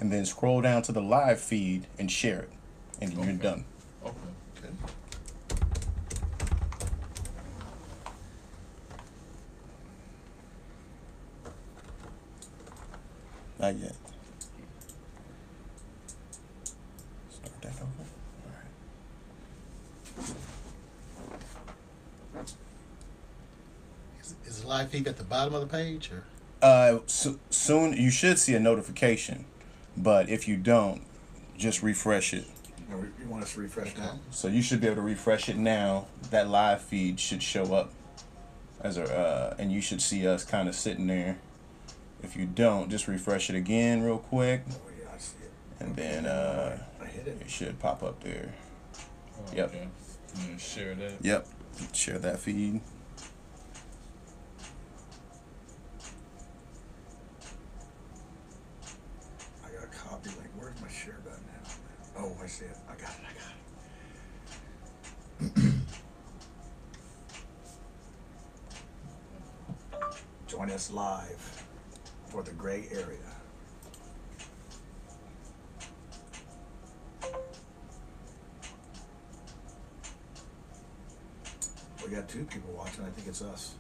and then scroll down to the live feed and share it, and then you're done. Okay. Good. Not yet. Start that over. All right. Is the live feed at the bottom of the page, or? Soon you should see a notification, but if you don't, just refresh it. You want us to refresh now? So you should be able to refresh it now. That live feed should show up as a, and you should see us kind of sitting there. If you don't, just refresh it again real quick, Oh yeah, I see it. and then I hit it. it should pop up there. Oh, Yep. Okay. And share that. Yep. Share that feed. I got a copy link. Where's my share button now? Oh, I see it. I got it. Join us live for the gray area. We got 2 people watching. I think it's us.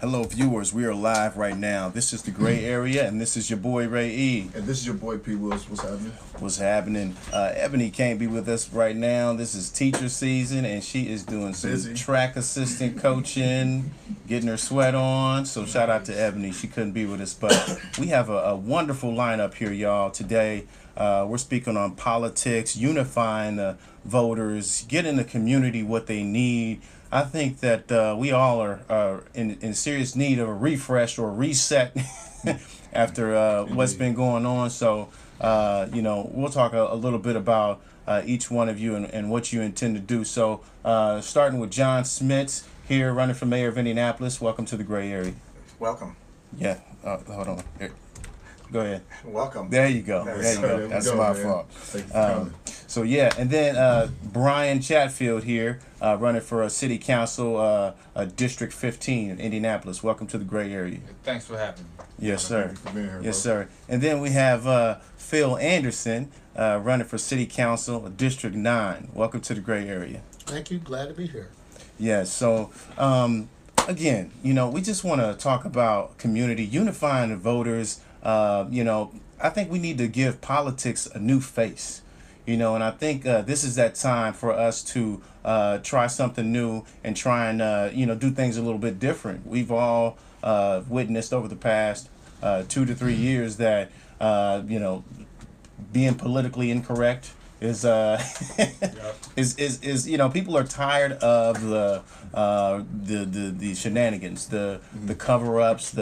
Hello, viewers. We are live right now. This is the Gray Area, and this is your boy Ray E. And this is your boy P. Wills. What's happening? What's happening? Ebony can't be with us right now. This is teacher season, and she is doing some Busy. track assistant coaching, getting her sweat on. So shout out to Ebony. She couldn't be with us, but we have a wonderful lineup here, y'all. Today, we're speaking on politics, unifying the voters, getting the community what they need. I think that we all are in serious need of a refresh or a reset after what's been going on. So, we'll talk a little bit about each one of you and what you intend to do. So, starting with John Schmitz here, running for mayor of Indianapolis. Welcome to the Gray Area. Welcome. Yeah, hold on. Here. Go ahead. Welcome. There you go. There you go. That's my fault. Thank you for coming. So yeah, and then Bryan Chatfield here, running for a city council, District 15 in Indianapolis. Welcome to the Gray Area. Thanks for having me. Yes, sir. Thank you for being here, Yes, bro. sir. And then we have Phil Anderson, running for city council, District 9. Welcome to the Gray Area. Thank you. Glad to be here. Yes. So again, we just want to talk about community, unifying the voters. I think we need to give politics a new face. And I think this is that time for us to try something new and try and do things a little bit different. We've all witnessed over the past 2 to 3 years that being politically incorrect is people are tired of the shenanigans, the cover-ups,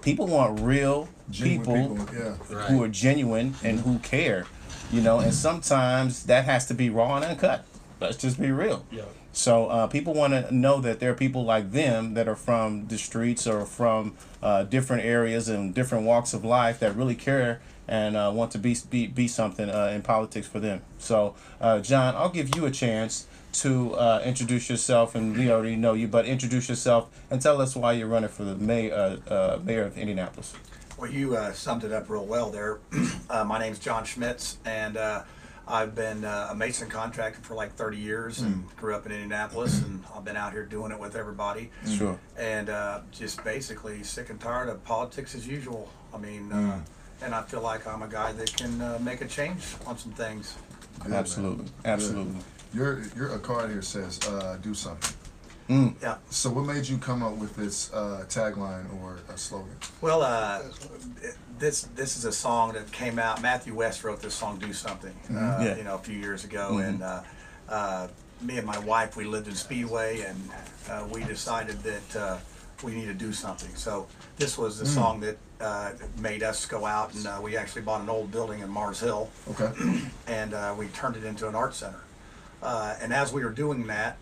people want real people Yeah. who are genuine and who care, and sometimes that has to be raw and uncut. Let's just be real. Yeah. So people want to know that there are people like them that are from the streets or from different areas and different walks of life that really care and want to be something in politics for them. So, John, I'll give you a chance to introduce yourself, and we already know you, but introduce yourself and tell us why you're running for the mayor of Indianapolis. Well, you summed it up real well there. My name's John Schmitz, and I've been a mason contractor for like 30 years and grew up in Indianapolis, and I've been out here doing it with everybody. Sure. And just basically sick and tired of politics as usual. I mean, and I feel like I'm a guy that can make a change on some things. Good, Absolutely. man. Absolutely. Good. Your card here says do something. Yeah. So what made you come up with this tagline or a slogan? Well, this is a song that came out. Matthew West wrote this song, "Do Something," Yeah. a few years ago, and me and my wife, we lived in Speedway, and we decided that we need to do something. So this was the song that made us go out, and we actually bought an old building in Mars Hill, Okay. and we turned it into an art center. And as we were doing that,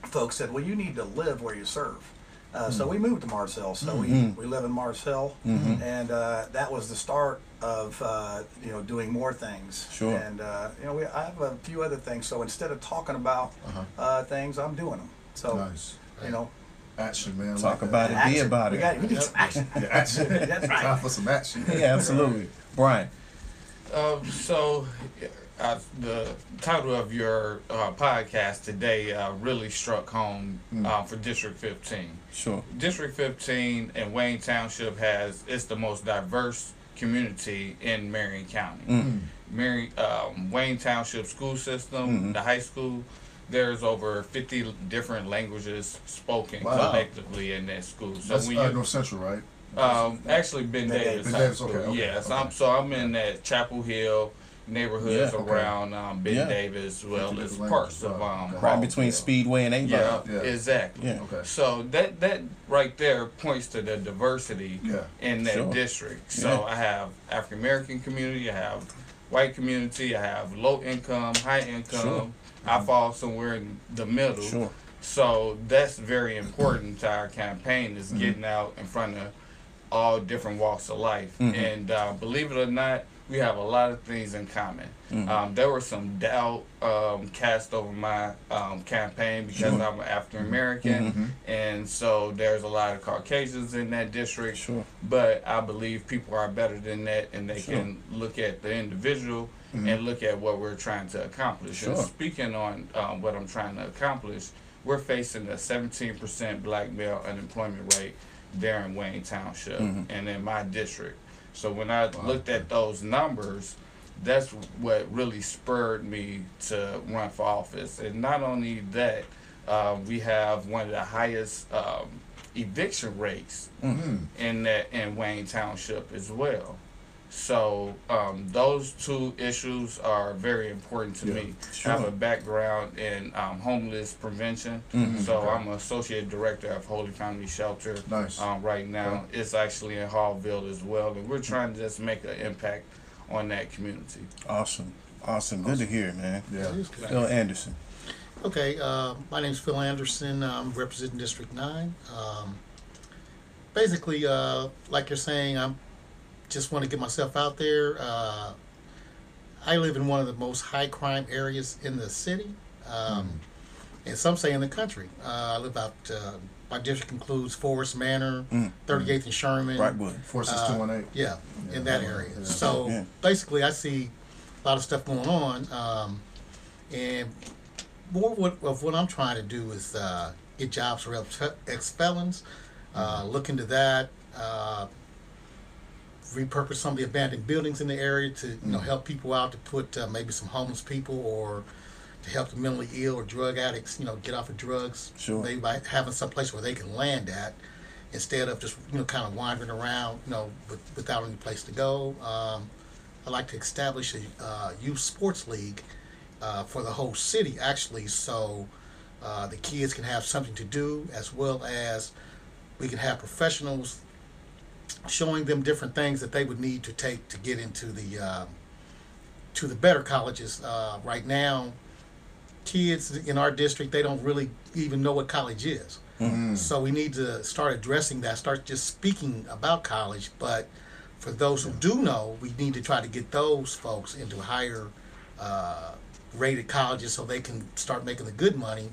folks said, well, you need to live where you serve. So we moved to Mars Hill. So we live in Mars Hill, and that was the start of doing more things. Sure. And I have a few other things. So instead of talking about things, I'm doing them. So Nice. Action, man. I Talk like about that. it, be about We it. need some action. Yeah, action. That's right. Time for some action. Yeah, absolutely. Bryan. So, the title of your podcast today really struck home for District 15. Sure. District 15 and Wayne Township it's the most diverse community in Marion County. Wayne Township school system, the high school, there's over 50 different languages spoken collectively in that school. So That's when you North Central, right? actually Ben Davis Ben High Davis, School. okay, Yes, okay. I'm in that Chapel Hill neighborhoods Yeah, okay. around Ben Yeah. Davis, as well 50 as different parts of languages, right. Right Hall. between Yeah. Speedway and Avon. Yeah, Yeah. exactly. Yeah. Okay. So that right there points to the diversity Yeah. in that Sure. district. So Yeah. I have African American community, I have white community, I have low income, high income. Sure. I fall somewhere in the middle. Sure. So that's very important to our campaign, is getting out in front of all different walks of life. And believe it or not, we have a lot of things in common. There was some doubt cast over my campaign because Sure. I'm African American, and so there's a lot of Caucasians in that district. Sure. But I believe people are better than that, and they Sure. can look at the individual and look at what we're trying to accomplish. And Sure. speaking on what I'm trying to accomplish, we're facing a 17% black male unemployment rate there in Wayne Township and in my district. So when I looked at those numbers, that's what really spurred me to run for office. And not only that, we have one of the highest eviction rates in Wayne Township as well. So those two issues are very important to me. Sure. I have a background in homeless prevention, so I'm an associate director of Holy Family Shelter. Nice. Right now. It's actually in Hallville as well, and we're trying to just make an impact on that community. Awesome. Good to hear, man. Yeah. Phil Anderson. Okay, my name's Phil Anderson. I'm representing District 9. Basically, like you're saying, I'm just want to get myself out there. I live in one of the most high crime areas in the city, and some say in the country. I live out, my district includes Forest Manor, 38th and Sherman. Brightwood. 46218. Yeah, in that area. Yeah. So Yeah. basically, I see a lot of stuff going on, and more of what I'm trying to do is get jobs for ex-felons, look into that, repurpose some of the abandoned buildings in the area to help people out, to put maybe some homeless people, or to help the mentally ill or drug addicts get off of drugs. Sure. Maybe by having some place where they can land at, instead of just kind of wandering around without any place to go. I'd like to establish a youth sports league for the whole city, actually, so the kids can have something to do, as well as we can have professionals showing them different things that they would need to take to get into the better colleges. Right now, kids in our district, they don't really even know what college is. So we need to start addressing that, start just speaking about college. But for those who do know, we need to try to get those folks into higher rated colleges, so they can start making the good money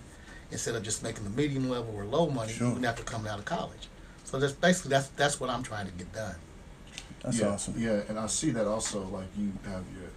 instead of just making the medium level or low money Sure. even after coming out of college. So that's basically that's what I'm trying to get done. That's yeah, awesome. Yeah, and I see that also, like you have your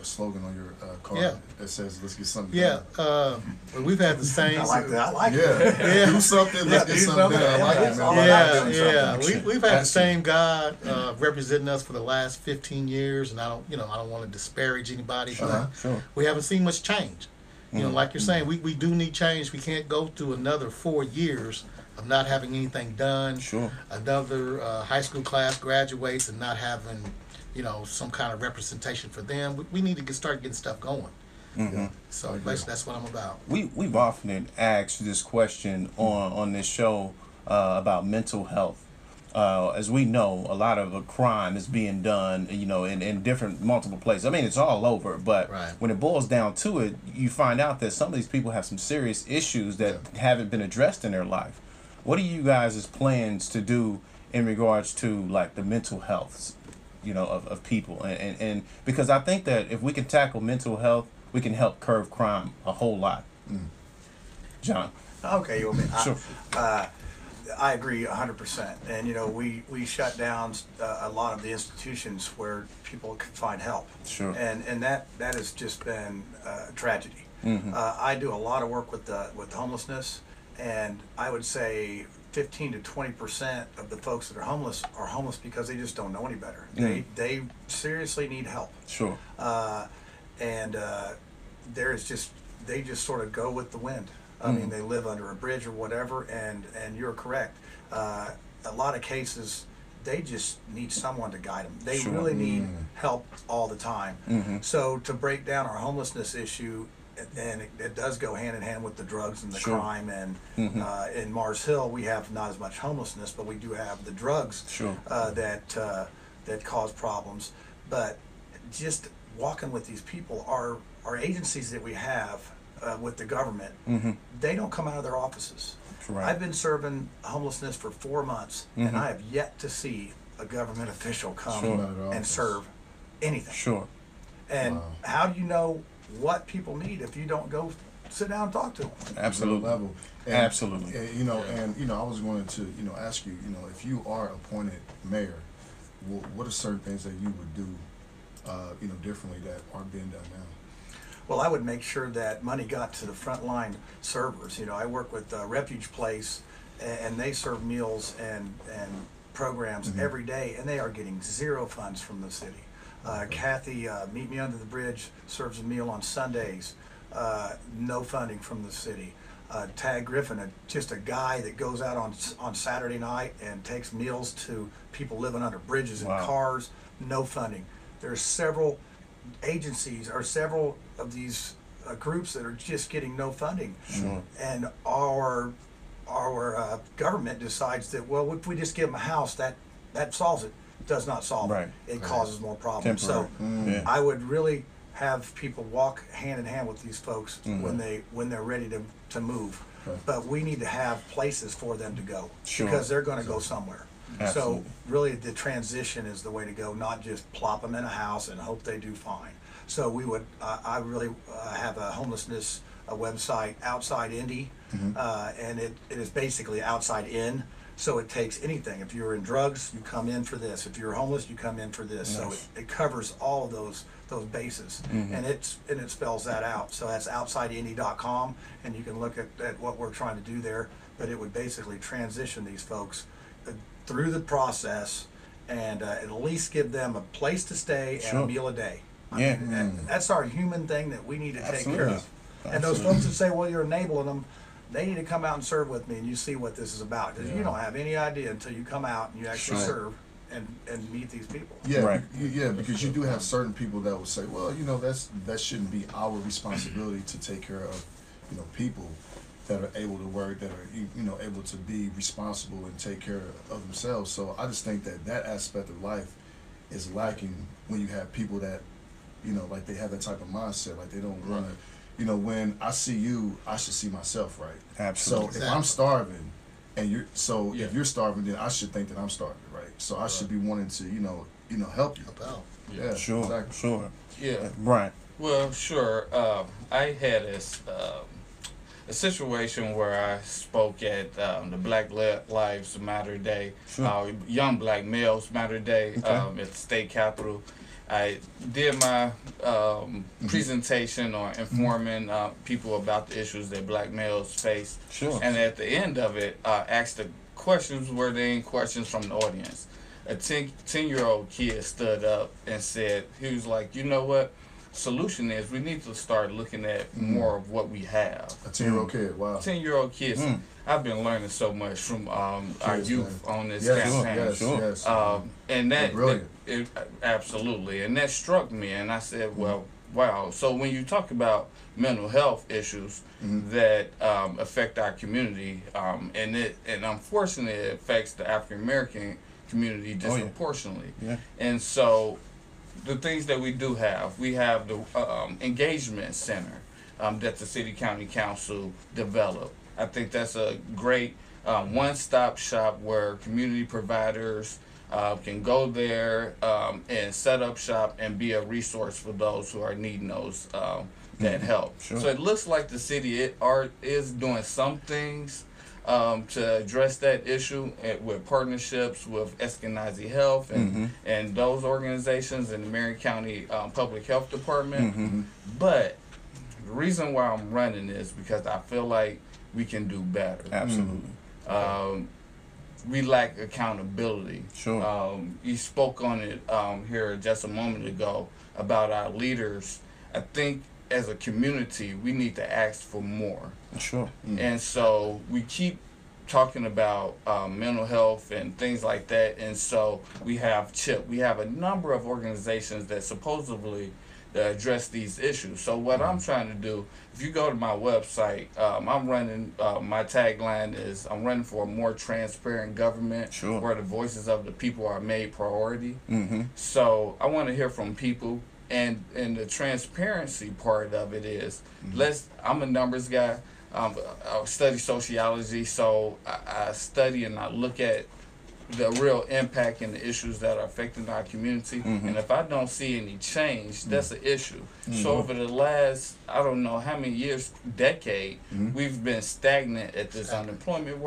a slogan on your card Yeah. that says, let's get something Yeah, done. but we've had the same. I like that. I like it. Yeah. Yeah. Do something, let's Yeah, get do something something. done. I like Yeah, it, it's man. all I like Yeah, doing yeah. something. We've had the Action. same guy representing us for the last 15 years, and I don't want to disparage anybody, but Sure. we haven't seen much change. Like you're saying, we do need change. We can't go through another 4 years of not having anything done. Sure. Another high school class graduates and not having, some kind of representation for them. We need to start getting stuff going. So basically, that's what I'm about. We've often asked this question on this show about mental health. As we know, a lot of crime is being done, in different multiple places. I mean, it's all over, but Right. when it boils down to it, you find out that some of these people have some serious issues that haven't been addressed in their life. What are you guys' plans to do in regards to like the mental health, of people? And because I think that if we can tackle mental health, we can help curb crime a whole lot. John. Okay, you want me? Sure. I agree 100%. And we shut down a lot of the institutions where people could find help. Sure. And that has just been a tragedy. I do a lot of work with homelessness, and I would say 15 to 20% of the folks that are homeless because they just don't know any better. They seriously need help. Sure. And they just sort of go with the wind. I mean, they live under a bridge or whatever, and you're correct. A lot of cases, they just need someone to guide them. They Sure. really need help all the time. So to break down our homelessness issue, and it does go hand in hand with the drugs and the Sure. crime. And in Mars Hill, we have not as much homelessness, but we do have the drugs Sure. that cause problems. But just walking with these people, our agencies that we have with the government, they don't come out of their offices. Right. I've been serving homelessness for 4 months, and I have yet to see a government official come Sure. and serve anything. Sure. And how do you know what people need if you don't go sit down and talk to them? Absolutely. Level. Absolutely. And I was going to ask you, if you are appointed mayor, what are certain things that you would do differently that aren't being done now? Well, I would make sure that money got to the frontline servers. I work with Refuge Place, and they serve meals and programs every day, and they are getting zero funds from the city. Kathy, Meet Me Under the Bridge, serves a meal on Sundays. No funding from the city. Tag Griffin, just a guy that goes out on Saturday night and takes meals to people living under bridges and cars. No funding. There's several agencies or several of these groups that are just getting no funding. Sure. And our government decides that, well, if we just give them a house, that solves it. Does not solve Right. it. It causes more problems. So Yeah. I would really have people walk hand in hand with these folks when they're ready to move. Okay. But we need to have places for them to go Sure. because they're going to go somewhere. Absolutely. So really the transition is the way to go, not just plop them in a house and hope they do fine. So we would, I really have a homelessness website, Outside Indy, and it is basically outside in. So it takes anything. If you're in drugs, you come in for this. If you're homeless, you come in for this. So it covers all of those bases, and it spells that out. So that's outsideindy.com, and you can look at what we're trying to do there. But it would basically transition these folks through the process, and at least give them a place to stay and Sure. a meal a day. I Yeah. mean, that's our human thing that we need to take care Absolutely. of. And those folks that say, well, you're enabling them, they need to come out and serve with me, and you see what this is about. Because you don't have any idea until you come out and you actually serve and meet these people. Yeah, Right. Because you do have certain people that will say, well, that shouldn't be our responsibility to take care of, people that are able to work, that are, able to be responsible and take care of themselves. So I just think that aspect of life is lacking when you have people that, like they have that type of mindset, like they don't want to, when I see you, I should see myself, right? Absolutely. So if I'm starving, and if you're starving, then I should think that I'm starving, right? So I should be wanting to, help you. Help out. Yeah, Sure. exactly. Sure. Yeah. Brian. Well, sure. I had a situation where I spoke at the Black Lives Matter Day, Sure. Young Black Males Matter Day Okay. at the state capitol. I did my presentation on informing people about the issues that black males face. Sure. And at the end of it, asked the questions, were there any questions from the audience? A 10-year-old kid stood up and said, he was like, you know what? Solution is we need to start looking at more of what we have. A 10-year-old kid, wow. 10-year-old kids. I've been learning so much from our Kids, youth man. on this Yes, campaign. yes. And They're brilliant. absolutely, and that struck me, and I said, well, wow. So when you talk about mental health issues that affect our community, and unfortunately it affects the African American community disproportionately. Yeah. And so the things that we have the engagement center that the city county council developed. I think that's a great one-stop shop where community providers can go there and set up shop and be a resource for those who are needing those that help. Sure. So it looks like the city is doing some things to address that issue with partnerships with Eskenazi Health and those organizations and the Marion County Public Health Department. But the reason why I'm running is because I feel like we can do better. Absolutely. We lack accountability. Sure. You spoke on it here just a moment ago about our leaders. I think as a community, we need to ask for more. Sure. And so we keep talking about mental health and things like that. And so we have CHIP. We have a number of organizations that supposedly address these issues. So what I'm trying to do, if you go to my website, I'm running, my tagline is, I'm running for a more transparent government where the voices of the people are made priority. So I want to hear from people. And the transparency part of it is, I'm a numbers guy. I study sociology, so I study and I look at the real impact and the issues that are affecting our community. And if I don't see any change, that's an issue. So over the last, I don't know how many years, decade, we've been stagnant at this unemployment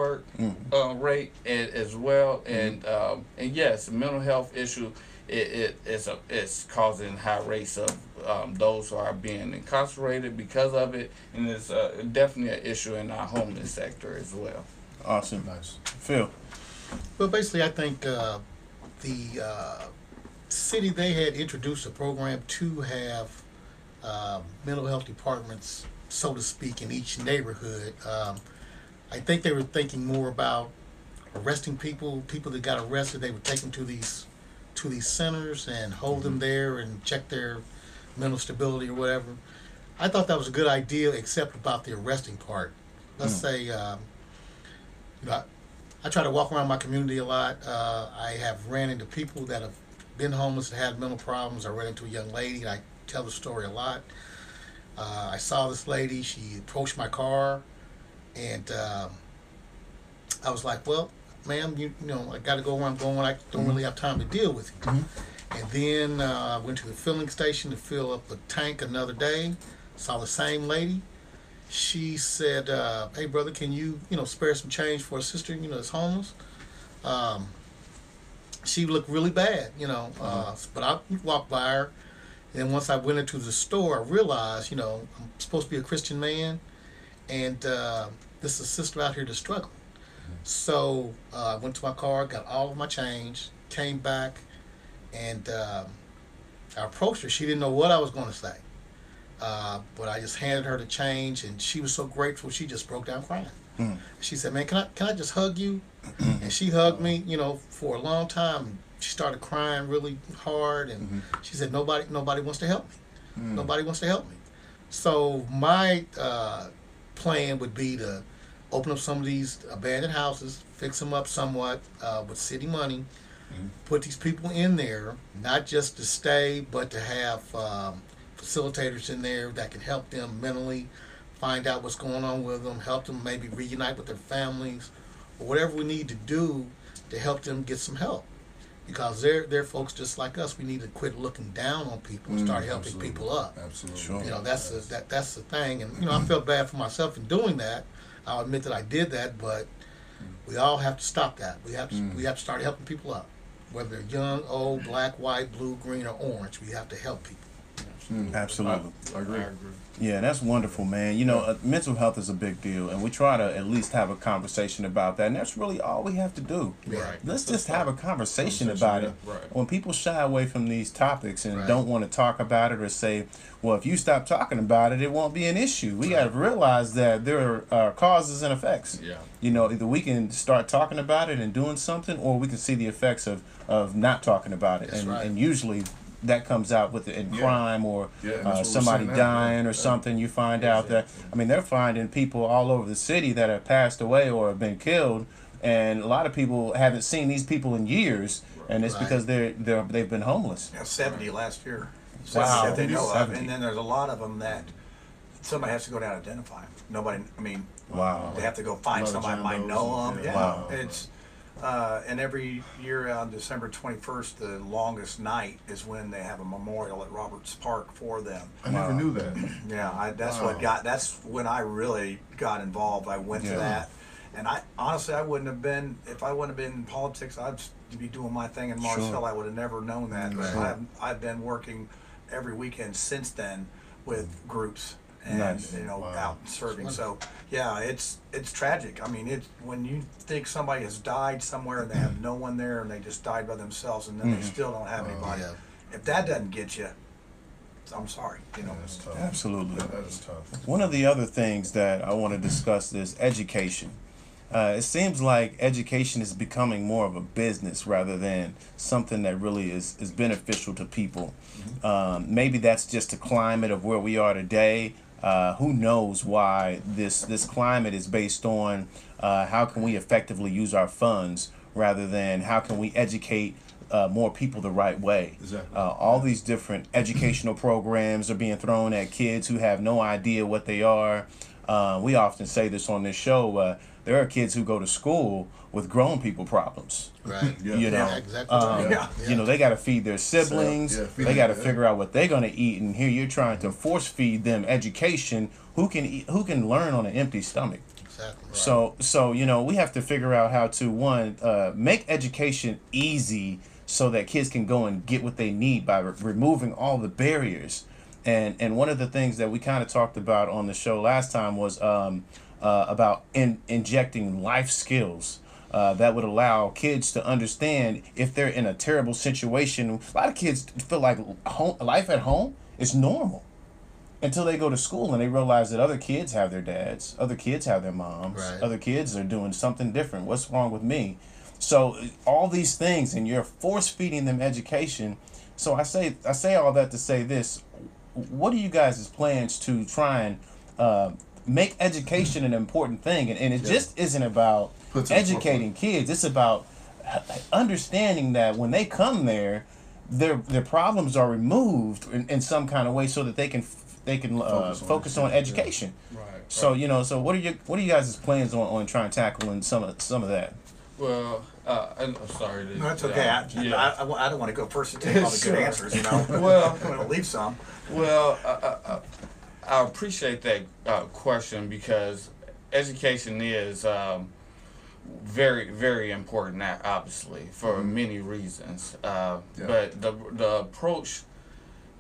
rate as well. And yes, the mental health issue, it's causing high rates of those who are being incarcerated because of it, and it's definitely an issue in our homeless sector as well. Awesome. Nice. Phil. Well, basically, I think the city, they had introduced a program to have mental health departments, so to speak, in each neighborhood. I think they were thinking more about arresting people that got arrested. They would take them to these centers and hold them there and check their mental stability or whatever. I thought that was a good idea, except about the arresting part. Let's say, I try to walk around my community a lot. I have ran into people that have been homeless and had mental problems. I ran into a young lady, and I tell the story a lot. I saw this lady. She approached my car, and I was like, well, ma'am, you know, I got to go where I'm going. I don't really have time to deal with you. And then I went to the filling station to fill up a tank another day. Saw the same lady. She said, hey, brother, can you spare some change for a sister, that's homeless? She looked really bad, but I walked by her. And once I went into the store, I realized, I'm supposed to be a Christian man, and this is a sister out here that's struggling. So I went to my car, got all of my change, came back, and I approached her. She didn't know what I was going to say. But I just handed her the change, and she was so grateful, she just broke down crying. She said, man, can I just hug you? And she hugged me, for a long time. She started crying really hard, and she said, nobody wants to help me. Nobody wants to help me. So my plan would be to open up some of these abandoned houses, fix them up somewhat with city money, put these people in there, not just to stay, but to have facilitators in there that can help them mentally, find out what's going on with them, help them maybe reunite with their families, or whatever we need to do to help them get some help. Because they're folks just like us. We need to quit looking down on people and start helping people up. Absolutely. Sure. That's the thing. And I felt bad for myself in doing that. I'll admit that I did that, but we all have to stop that. We have to start helping people up, whether they're young, old, black, white, blue, green, or orange. We have to help people. Absolutely. I agree. Yeah, that's wonderful, man. Mental health is a big deal, and we try to at least have a conversation about that, and that's really all we have to do. Right. Let's just have a conversation about it. Right. When people shy away from these topics and don't want to talk about it or say, well, if you stop talking about it, it won't be an issue. We got to realize that there are causes and effects. Yeah. Either we can start talking about it and doing something, or we can see the effects of not talking about it. That's right. And usually that comes out with in crime or Yeah, and that's what we're somebody seeing now. dying or something. You find out that, I mean, they're finding people all over the city that have passed away or have been killed, and a lot of people haven't seen these people in years, and it's Right. because they've been homeless. Yeah, 70 last year. Wow. That they know of. 70. And then there's a lot of them that somebody has to go down and identify them. Nobody, I mean, Wow. they have to go find A lot of somebody that might John know Does, them. yeah. Yeah, Wow. it's and every year on December 21st, the longest night is when they have a memorial at Roberts Park for them. I never knew that. Yeah, that's Wow. that's when I really got involved. I went to Yeah. that, and I honestly I wouldn't have been if I wouldn't have been in politics. I'd be doing my thing in Marcel. Sure. I would have never known that. But Sure. I've been working every weekend since then with groups and Nice. Wow. Wow. out serving. So yeah, it's tragic. I mean, it's when you think somebody has died somewhere and they have no one there and they just died by themselves and then they still don't have anybody. yeah. If that doesn't get you, I'm sorry. That's tough. Absolutely. That is tough. One of the other things that I want to discuss is education. It seems like education is becoming more of a business rather than something that really is beneficial to people. Maybe that's just the climate of where we are today. Who knows why this climate is based on how can we effectively use our funds rather than how can we educate more people the right way. Exactly. All these different educational programs are being thrown at kids who have no idea what they are. We often say this on this show. There are kids who go to school with grown people problems. Right. Yeah. You know, Yeah, exactly. right. Yeah. You know, they got to feed their siblings. Yeah, feed they got to them, yeah. figure out what they're going to eat, and here you're trying to force feed them education. Who can eat, who can learn on an empty stomach? Exactly. Right. So you know, we have to figure out how to make education easy so that kids can go and get what they need by removing all the barriers. And one of the things that we kind of talked about on the show last time was about injecting life skills that would allow kids to understand if they're in a terrible situation. A lot of kids feel like life at home is normal until they go to school and they realize that other kids have their dads, other kids have their moms, Right. other kids are doing something different. What's wrong with me? So all these things, and you're force feeding them education. So I say all that to say this: what are you guys' plans to try and make education an important thing? And it just isn't about Put to the educating kids. It's about understanding that when they come there, their problems are removed in some kind of way so that they can focus on education. Right. So so what are you guys' plans on trying to tackle in some of that? Well, I'm sorry. No, that's okay. Yeah. I don't want to go first and take all the Sure. good answers, you know. Well- I'm going to leave some. Well, I appreciate that question because education is very, very important, obviously, for many reasons. But the approach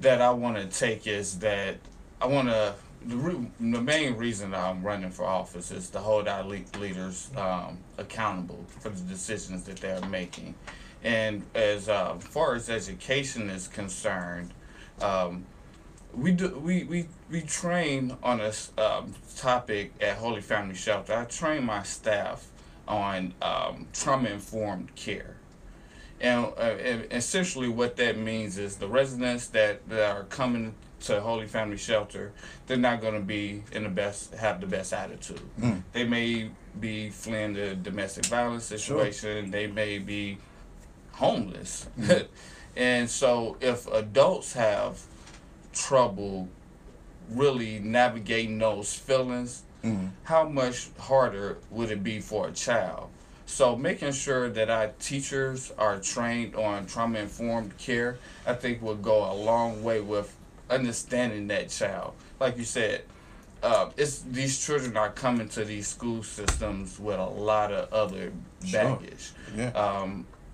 that I want to take is that I want to. The main reason I'm running for office is to hold our leaders accountable for the decisions that they're making. And as far as education is concerned, we train on a topic at Holy Family Shelter. I train my staff on trauma-informed care. And essentially what that means is the residents that are coming to Holy Family Shelter, they're not going to be have the best attitude. They may be fleeing the domestic violence situation. They may be homeless. And so if adults have trouble really navigating those feelings, how much harder would it be for a child? So making sure that our teachers are trained on trauma-informed care, I think will go a long way with understanding that child. Like you said, these children are coming to these school systems with a lot of other baggage. Yeah.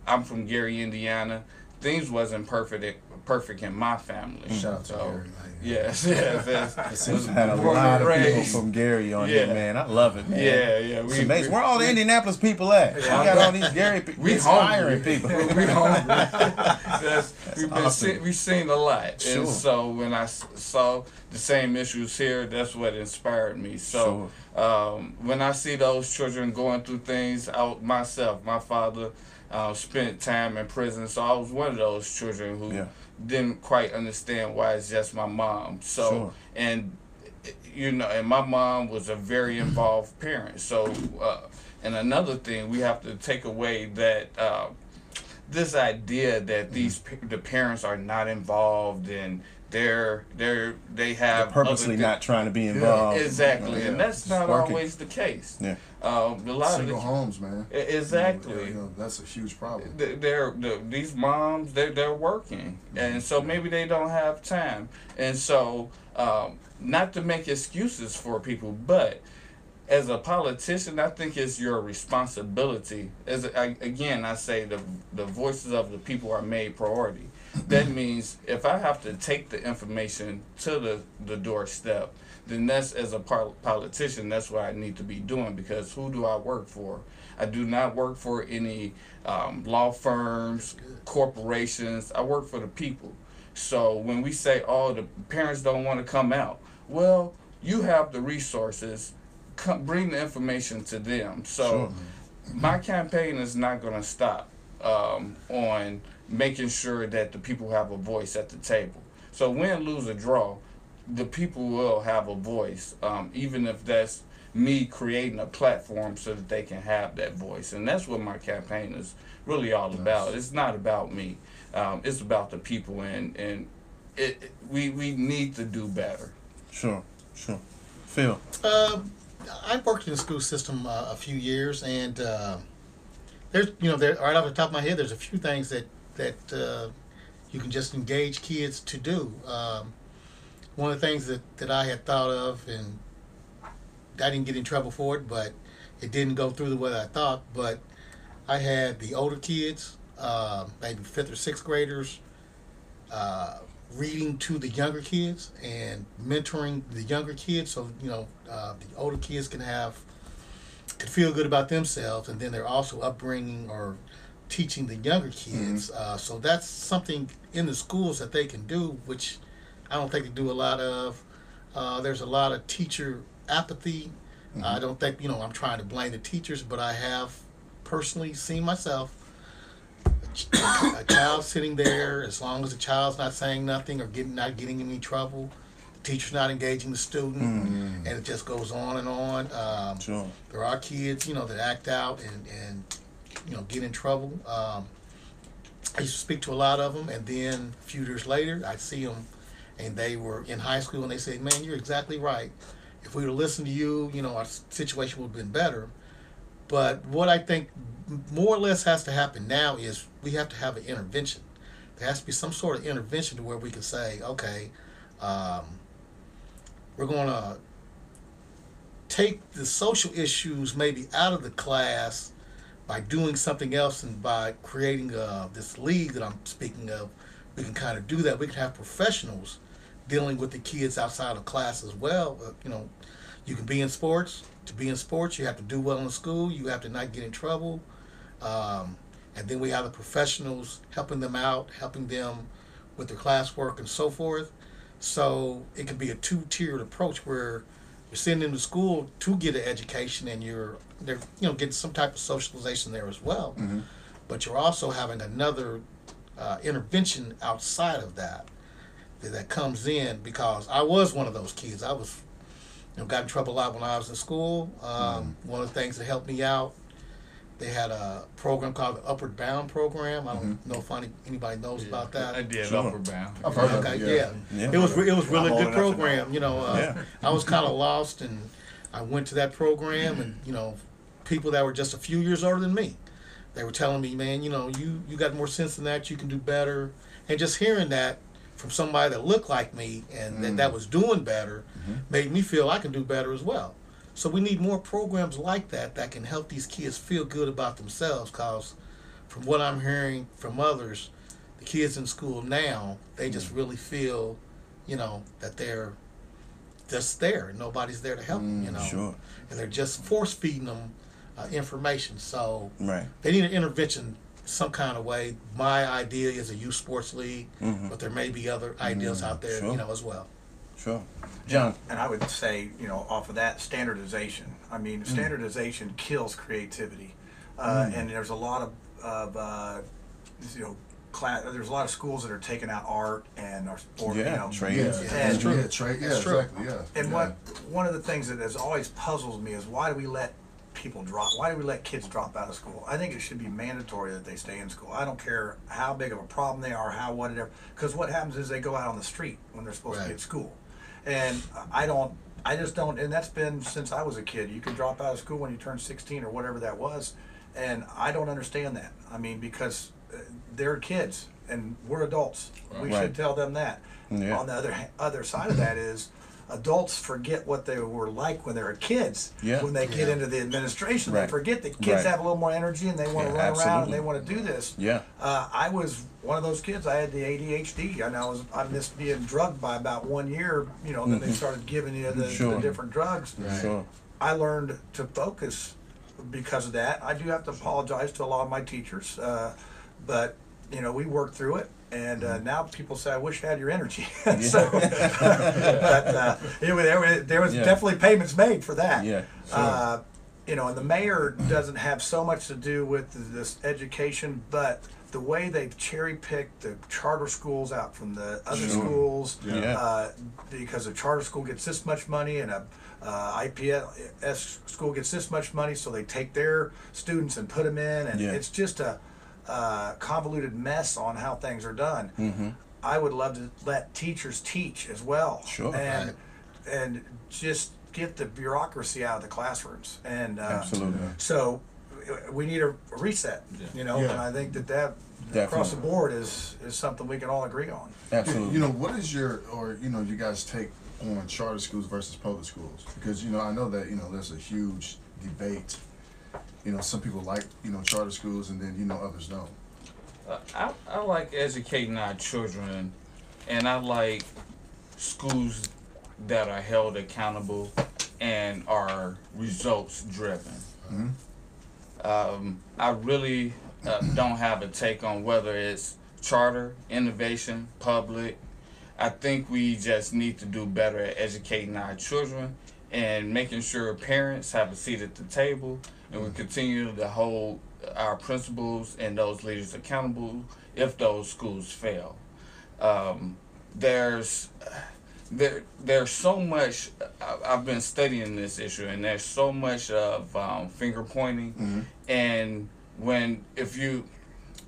I'm from Gary, Indiana. Things wasn't perfect in my family. Shout out to Gary. Yes. We've had a lot of people from Gary on here, Yeah. man. I love it, man. Yeah. It's amazing. Where all the Indianapolis people at? We got all these Gary people. We inspiring hungry. people. We hungry. awesome. We've seen a lot, Sure. and so when I saw the same issues here, that's what inspired me. So when I see those children going through things, my father, spent time in prison, so I was one of those children who didn't quite understand why it's just my mom. So and and my mom was a very involved parent. So and another thing, we have to take away that this idea that the parents are not involved and they have They're purposely not trying to be involved. Exactly, and that's not always the case. Yeah. A lot Single of homes, man. Exactly. That's a huge problem. These moms, they're working, and so maybe they don't have time, and so not to make excuses for people, but as a politician, I think it's your responsibility. I say the voices of the people are made priority. That means if I have to take the information to the doorstep, then that's, as a politician, that's what I need to be doing, because who do I work for? I do not work for any law firms, corporations. I work for the people. So when we say, oh, the parents don't want to come out, well, you have the resources. Bring the information to them. So my campaign is not going to stop on making sure that the people have a voice at the table. So win, lose, or draw, the people will have a voice, even if that's me creating a platform so that they can have that voice. And that's what my campaign is really all about. It's not about me. It's about the people, and we need to do better. Sure. Phil? I worked in the school system a few years, and there's, right off the top of my head, there's a few things that you can just engage kids to do. One of the things that I had thought of, and I didn't get in trouble for it, but it didn't go through the way I thought, but I had the older kids, maybe 5th or 6th graders, reading to the younger kids and mentoring the younger kids, so the older kids can feel good about themselves, and then they're also upbringing or teaching the younger kids. So that's something in the schools that they can do, which I don't think they do a lot of. There's a lot of teacher apathy. I don't think I'm trying to blame the teachers, but I have personally seen myself a child sitting there, as long as the child's not saying nothing or not getting in any trouble, the teacher's not engaging the student, and it just goes on and on. There are kids, that act out and get in trouble. I used to speak to a lot of them, and then a few years later, I see them, and they were in high school, and they say, "Man, you're exactly right. If we would have listened to you, our situation would have been better." But what I think more or less has to happen now is we have to have an intervention. There has to be some sort of intervention to where we can say, okay, we're going to take the social issues maybe out of the class by doing something else, and by creating this league that I'm speaking of. We can kind of do that. We can have professionals dealing with the kids outside of class as well. You can be in sports. To be in sports, you have to do well in school. You have to not get in trouble. And then we have the professionals helping them out, helping them with their classwork and so forth. So it can be a two-tiered approach where you're sending them to school to get an education, and they're getting some type of socialization there as well. But you're also having another intervention outside of that comes in, because I was one of those kids. I was got in trouble a lot when I was in school. One of the things that helped me out, they had a program called the Upward Bound program. I don't know if anybody knows about that. I did. Upward Bound. I've heard of it. Yeah. It was really a good program. I was kind of lost, and I went to that program, and people that were just a few years older than me, they were telling me, "Man, you got more sense than that. You can do better." And just hearing that from somebody that looked like me and that was doing better made me feel I can do better as well. So we need more programs like that can help these kids feel good about themselves, because from what I'm hearing from others, the kids in school now, they just really feel, that they're just there and nobody's there to help them, Sure. And they're just force feeding them information. So Right. they need an intervention some kind of way. My idea is a youth sports league, but there may be other ideas out there, as well. Sure. John? And I would say, off of that, standardization. I mean, standardization kills creativity. And there's a lot of you know, class. There's a lot of schools that are taking out art and are sport. Yeah, you know, trade. Yeah, And- yeah, trade. Yeah, That's true. exactly. Yeah. And yeah. one of the things that has always puzzled me is why do we let people drop? Why do we let kids drop out of school? I think it should be mandatory that they stay in school. I don't care how big of a problem they are, how whatever. Because what happens is they go out on the street when they're supposed to be Right. at school, and I just don't. And that's been since I was a kid. You can drop out of school when you turn 16 or whatever that was, and I don't understand that. I mean, because they're kids and we're adults. We Right. should tell them that. Yeah. On the other side of that is adults forget what they were like when they were kids. Yeah. When they get Yeah. into the administration, Right. they forget that kids Right. have a little more energy and they want to Yeah, run around and absolutely. they want to do this. Yeah. I was one of those kids. I had the ADHD, and I missed being drugged by about 1 year. You know, then they started giving you the Sure. different drugs. Sure. I learned to focus because of that. I do have to apologize to a lot of my teachers, but you know, we worked through it, and now people say, "I wish I had your energy." So, but there was Yeah. definitely payments made for that. Yeah, sure. You know, and the mayor doesn't have so much to do with this education, but the way they've cherry picked the charter schools out from the other Sure. schools, Yeah. because a charter school gets this much money and a IPS school gets this much money, so they take their students and put them in, and Yeah. it's just a convoluted mess on how things are done. Mm-hmm. I would love to let teachers teach as well, Sure. and just get the bureaucracy out of the classrooms, and Absolutely. so we need a reset, you know, Yeah. and I think that across the board is something we can all agree on. Absolutely. You know, what is your, or, you know, you guys take on charter schools versus public schools? Because, you know, I know that, you know, there's a huge debate. You know, some people like, you know, charter schools and then, you know, others don't. I like educating our children, and I like schools that are held accountable and are results driven. I really don't have a take on whether it's charter, innovation, public. I think we just need to do better at educating our children and making sure parents have a seat at the table, and we continue to hold our principals and those leaders accountable if those schools fail. There's so much. I've been studying this issue, and there's so much of finger pointing, and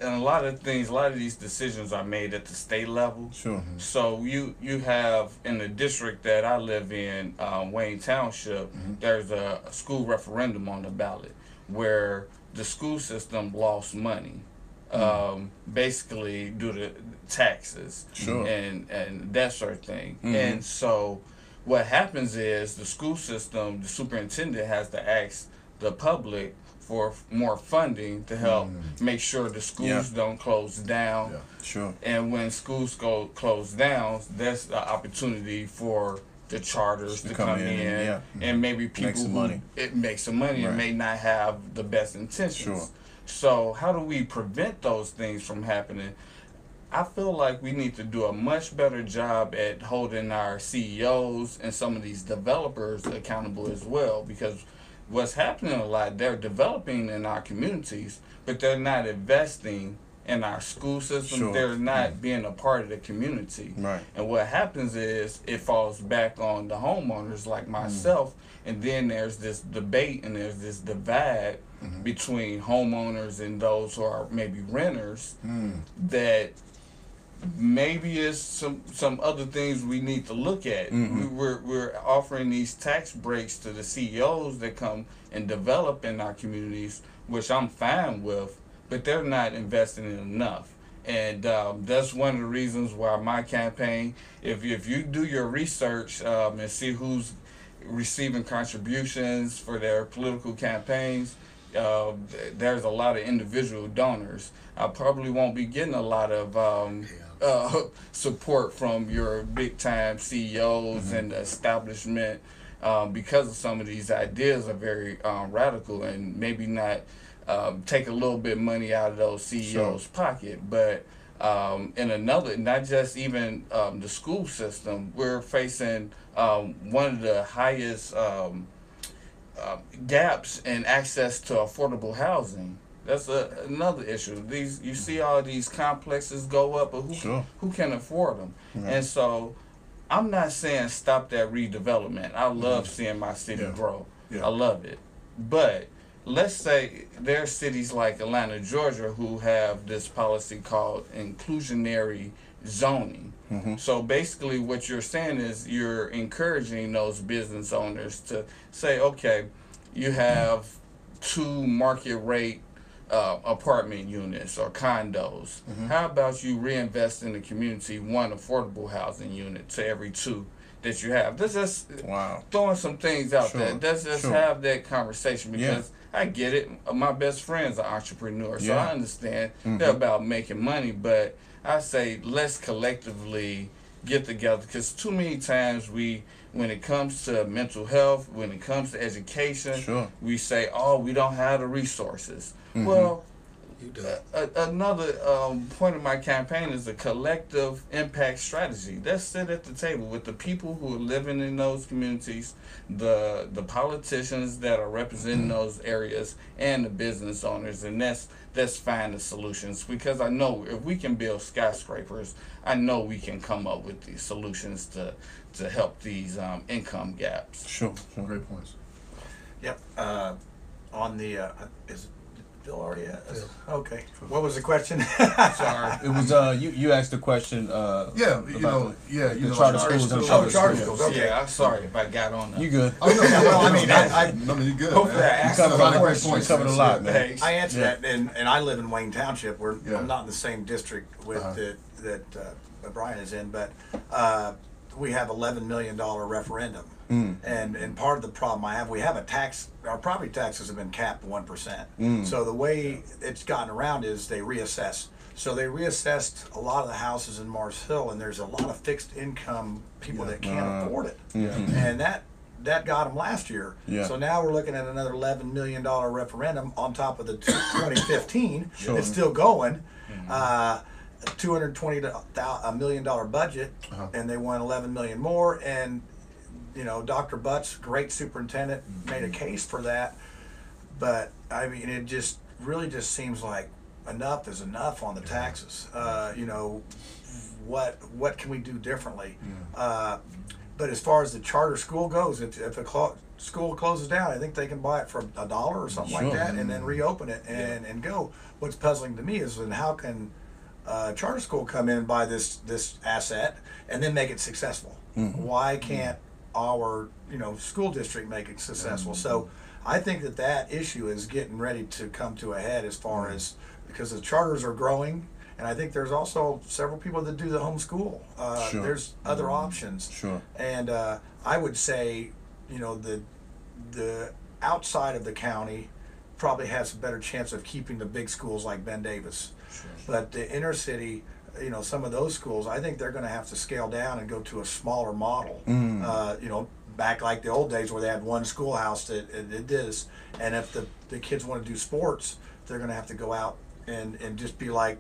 and a lot of these decisions are made at the state level. Sure. So you have, in the district that I live in, Wayne Township, there's a school referendum on the ballot where the school system lost money, basically due to taxes Sure. and that sort of thing. And so what happens is the school system, the superintendent has to ask the public for more funding to help make sure the schools don't close down. Yeah. Sure. And when schools go close down, there's the opportunity for the charters to come in, and maybe people some money. It makes some money and Right. may not have the best intentions. Sure. So how do we prevent those things from happening? I feel like we need to do a much better job at holding our CEOs and some of these developers accountable as well, because what's happening a lot, they're developing in our communities, but they're not investing in our school system. Sure. They're not being a part of the community. Right. And what happens is it falls back on the homeowners like myself, and then there's this debate and there's this divide between homeowners and those who are maybe renters that maybe is some other things we need to look at. We're offering these tax breaks to the CEOs that come and develop in our communities, which I'm fine with, but they're not investing in enough. And that's one of the reasons why my campaign, if you do your research and see who's receiving contributions for their political campaigns, there's a lot of individual donors. I probably won't be getting a lot of support from your big time CEOs and the establishment because of some of these ideas are very radical and maybe not take a little bit of money out of those CEOs' pocket. But in another, not just even the school system, we're facing one of the highest gaps in access to affordable housing. That's another issue. These you see all these complexes go up, but who can afford them? Right. And so, I'm not saying stop that redevelopment. I love seeing my city grow. Yeah. I love it. But let's say there are cities like Atlanta, Georgia, who have this policy called inclusionary zoning. So basically what you're saying is you're encouraging those business owners to say, okay, you have 2 market rate apartment units or condos. How about you reinvest in the community 1 affordable housing unit to every 2 that you have? Let's just throwing some things out there. Let's just have that conversation, because I get it. My best friend's an entrepreneur, so I understand they're about making money, but I say let's collectively get together, because too many times when it comes to mental health, when it comes to education, we say, oh, we don't have the resources. Well, another point of my campaign is a collective impact strategy. Let's sit at the table with the people who are living in those communities, the politicians that are representing those areas, and the business owners, and let's find the solutions. Because I know if we can build skyscrapers, I know we can come up with these solutions to help these income gaps. Sure. Great points. Yep. On the is Bill already okay. What was the question? Sorry. It was you asked the question. The charter schools and charter schools. Okay. Yeah, I'm sorry if I got on that. You good? Oh, no, Well, I mean, I mean, you good. Hopefully Man. I asked covered the a lot of question. great points. Covered a lot, man. Thanks. I answered that, and I live in Wayne Township. I'm not in the same district with that Bryan is in, but we have $11 million referendum, and part of the problem we have our property taxes have been capped 1%. So the way it's gotten around is they reassess. So they reassessed a lot of the houses in Mars Hill, and there's a lot of fixed income people that can't afford it, and that got them last year. So now we're looking at another $11 million referendum on top of the 2015. It's still going. $220 million budget, and they want 11 million more. And Dr. Butts, great superintendent, made a case for that. But I mean, it just really just seems like enough is enough on the taxes. What can we do differently? But as far as the charter school goes, if a school closes down, I think they can buy it for $1 or something like that, and then reopen it and go. What's puzzling to me is then how can charter school come in and buy this asset and then make it successful? Why can't our school district make it successful? So I think that issue is getting ready to come to a head, as far as, because the charters are growing, and I think there's also several people that do the homeschool. There's other options. And I would say the outside of the county probably has a better chance of keeping the big schools like Ben Davis. But the inner city, some of those schools, I think they're going to have to scale down and go to a smaller model. Back like the old days where they had one schoolhouse that did this. And if the kids want to do sports, they're going to have to go out and just be like,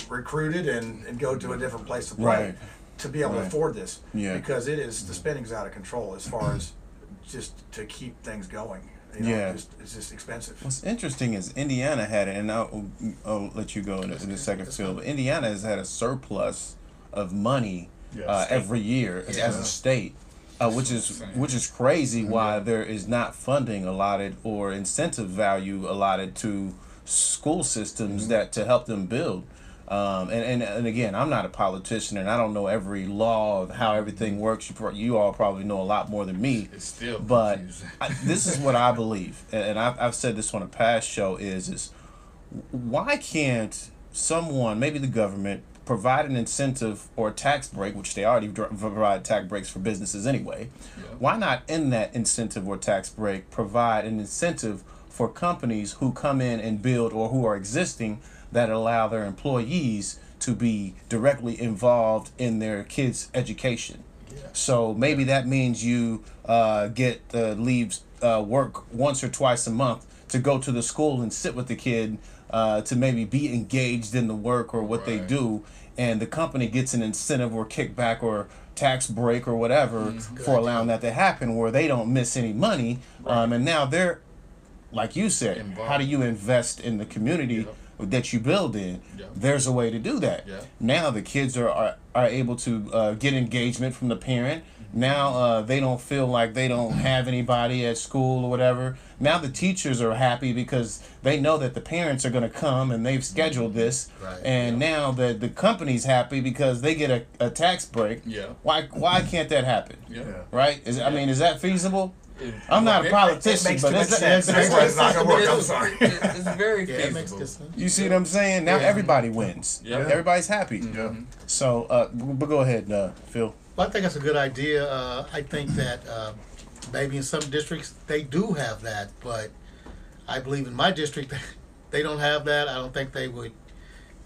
recruited and go to a different place to play to be able to afford this. Because the spending's out of control as far as just to keep things going. It's just expensive. What's interesting is Indiana had it, and I'll let you go in the second field. But Indiana has had a surplus of money every year as a state, which is crazy. Why there is not funding allotted or incentive value allotted to school systems to help them build. And again, I'm not a politician, and I don't know every law of how everything works. You all probably know a lot more than me. It's still but confusing. This is what I believe, and I've said this on a past show, is why can't someone, maybe the government, provide an incentive or a tax break, which they already provide tax breaks for businesses anyway. Why not, in that incentive or tax break, provide an incentive for companies who come in and build, or who are existing, that allow their employees to be directly involved in their kids' education? So maybe that means you get leaves work once or twice a month to go to the school and sit with the kid to maybe be engaged in the work or what they do, and the company gets an incentive or kickback or tax break or whatever for allowing that to happen, where they don't miss any money, and now they're like you said, Involved. how do you invest in the community that you build in? There's a way to do that. Now the kids are able to get engagement from the parent. Now they don't feel like they don't have anybody at school or whatever. Now the teachers are happy because they know that the parents are going to come and they've scheduled this. And now the company's happy because they get a tax break. Why can't that happen? Right? I mean, is that feasible? I'm not a politician, but it's not gonna work. I'm sorry. It's very Yeah, it makes feasible. good sense. you see what I'm saying? Now everybody wins. Everybody's happy. So, but go ahead, Phil. Well, I think that's a good idea. I think that maybe in some districts they do have that, but I believe in my district they don't have that. I don't think they would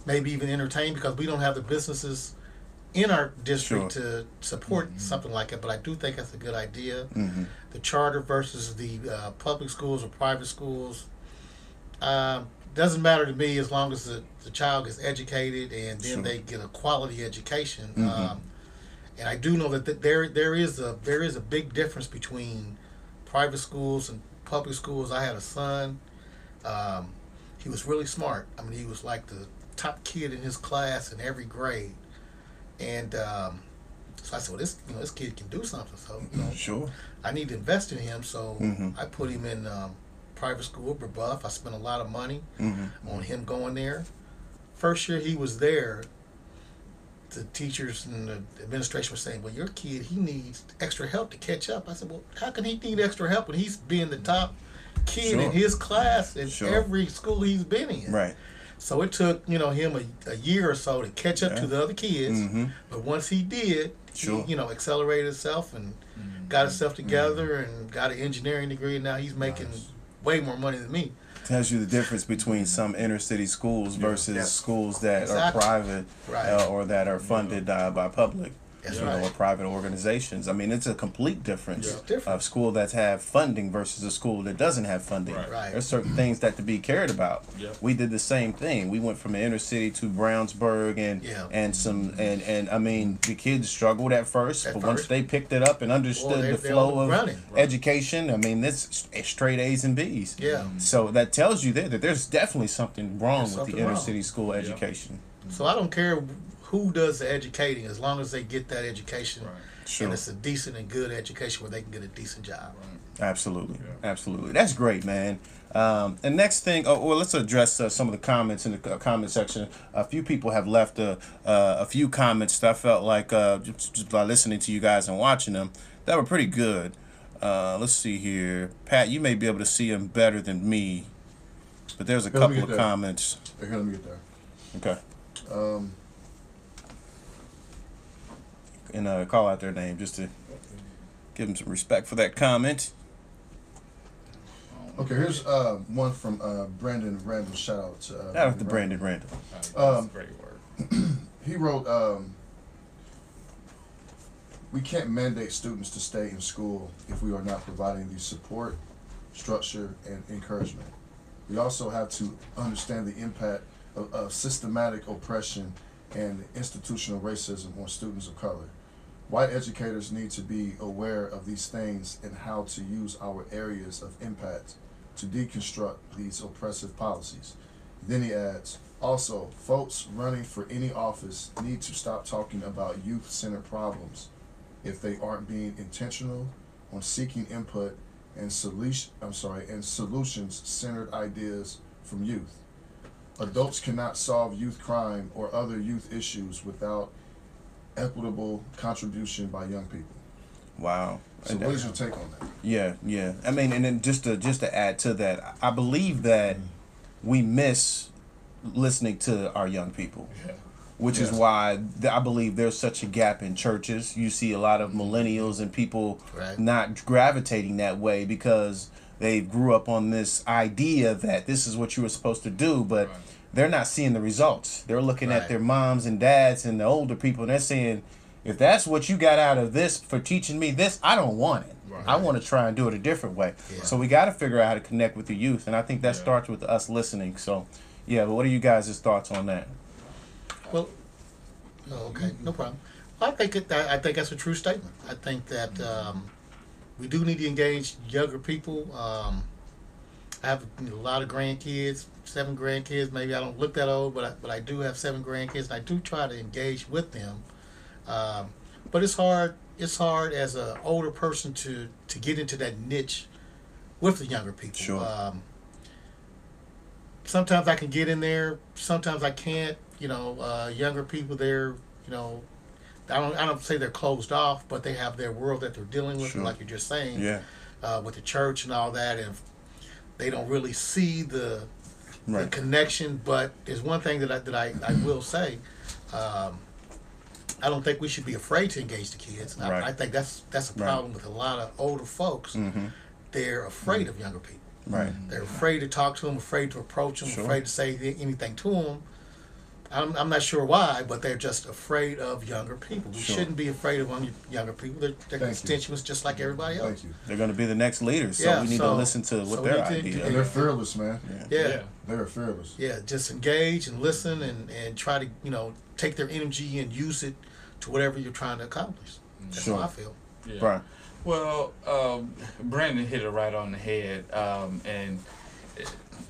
maybe even entertain because we don't have the businesses in our district to support something like it. But I do think that's a good idea. The charter versus the public schools or private schools doesn't matter to me as long as the child gets educated and then they get a quality education. And I do know that there is a big difference between private schools and public schools. I had a son. He was really smart. I mean, he was like the top kid in his class in every grade. And so I said, well, this kid can do something. So I need to invest in him. So I put him in private school, Brebeuf. I spent a lot of money on him going there. First year he was there, the teachers and the administration were saying, well, your kid, he needs extra help to catch up. I said, well, how can he need extra help when he's being the top kid in his class in every school he's been in? Right. So it took, him a year or so to catch up to the other kids. But once he did, he, accelerated himself and got himself together and got an engineering degree. And now he's making way more money than me. Tells you the difference between some inner city schools versus schools that are private or that are funded by public. Or private organizations. I mean, it's a complete difference of school that have funding versus a school that doesn't have funding. There's certain things that to be cared about. We did the same thing. We went from the inner city to Brownsburg and I mean, the kids struggled at first, but once they picked it up and understood the flow of education, I mean, it's straight A's and B's. So that tells you there that there's definitely something wrong with the inner city school education. So I don't care who does the educating as long as they get that education and it's a decent and good education where they can get a decent job. Absolutely. That's great, man. And next thing, let's address some of the comments in the comment section. A few people have left a few comments that I felt like just by listening to you guys and watching them that were pretty good. Let's see here. Pat, you may be able to see them better than me, but there's a couple of comments. Here, let me get there. Okay. And call out their name just to give them some respect for that comment. Okay, here's one from Brandon Randall. Shout out to Brandon Randall. That's a great word. He wrote, we can't mandate students to stay in school if we are not providing the support, structure, and encouragement. We also have to understand the impact of systematic oppression and institutional racism on students of color. White educators need to be aware of these things and how to use our areas of impact to deconstruct these oppressive policies. Then he adds, also, folks running for any office need to stop talking about youth-centered problems if they aren't being intentional on seeking input and solutions-centered ideas from youth. Adults cannot solve youth crime or other youth issues without equitable contribution by young people. Wow. So what is your take on that? Yeah. I mean, and then just to add to that, I believe that we miss listening to our young people, which is why I believe there's such a gap in churches. You see a lot of millennials and people not gravitating that way because they grew up on this idea that this is what you were supposed to do, but they're not seeing the results. They're looking at their moms and dads and the older people, and they're saying, if that's what you got out of this for teaching me this, I don't want it. I want to try and do it a different way. So we got to figure out how to connect with the youth, and I think that starts with us listening. So, but what are you guys' thoughts on that? Well, okay, no problem. I think that's a true statement. I think that we do need to engage younger people. I have a lot of grandkids, 7 grandkids. Maybe I don't look that old, but I do have 7 grandkids, and I do try to engage with them. But it's hard. It's hard as an older person to get into that niche with the younger people. Sure. Sometimes I can get in there. Sometimes I can't. Younger people, they're I don't say they're closed off, but they have their world that they're dealing with, Sure. like you're just saying. Yeah. With the church and all that, and they don't really see the Right. connection. But there's one thing that I will say. I don't think we should be afraid to engage the kids. Right. I think that's a Right. problem with a lot of older folks. Mm-hmm. They're afraid of younger people. Right. They're afraid to talk to them, afraid to approach them, Sure. afraid to say anything to them. I'm not sure why, but they're just afraid of younger people. We Sure. shouldn't be afraid of younger people. They're you. constituents just like everybody else. Thank you. They're going to be the next leaders, so Yeah, we need to so- listen to what so their we need to- idea And they're is. fearless, man. Yeah. They're fearless. Yeah, just engage and listen and try to, take their energy and use it to whatever you're trying to accomplish. That's Sure. how I feel. Yeah. Bryan. Well, Brandon hit it right on the head, and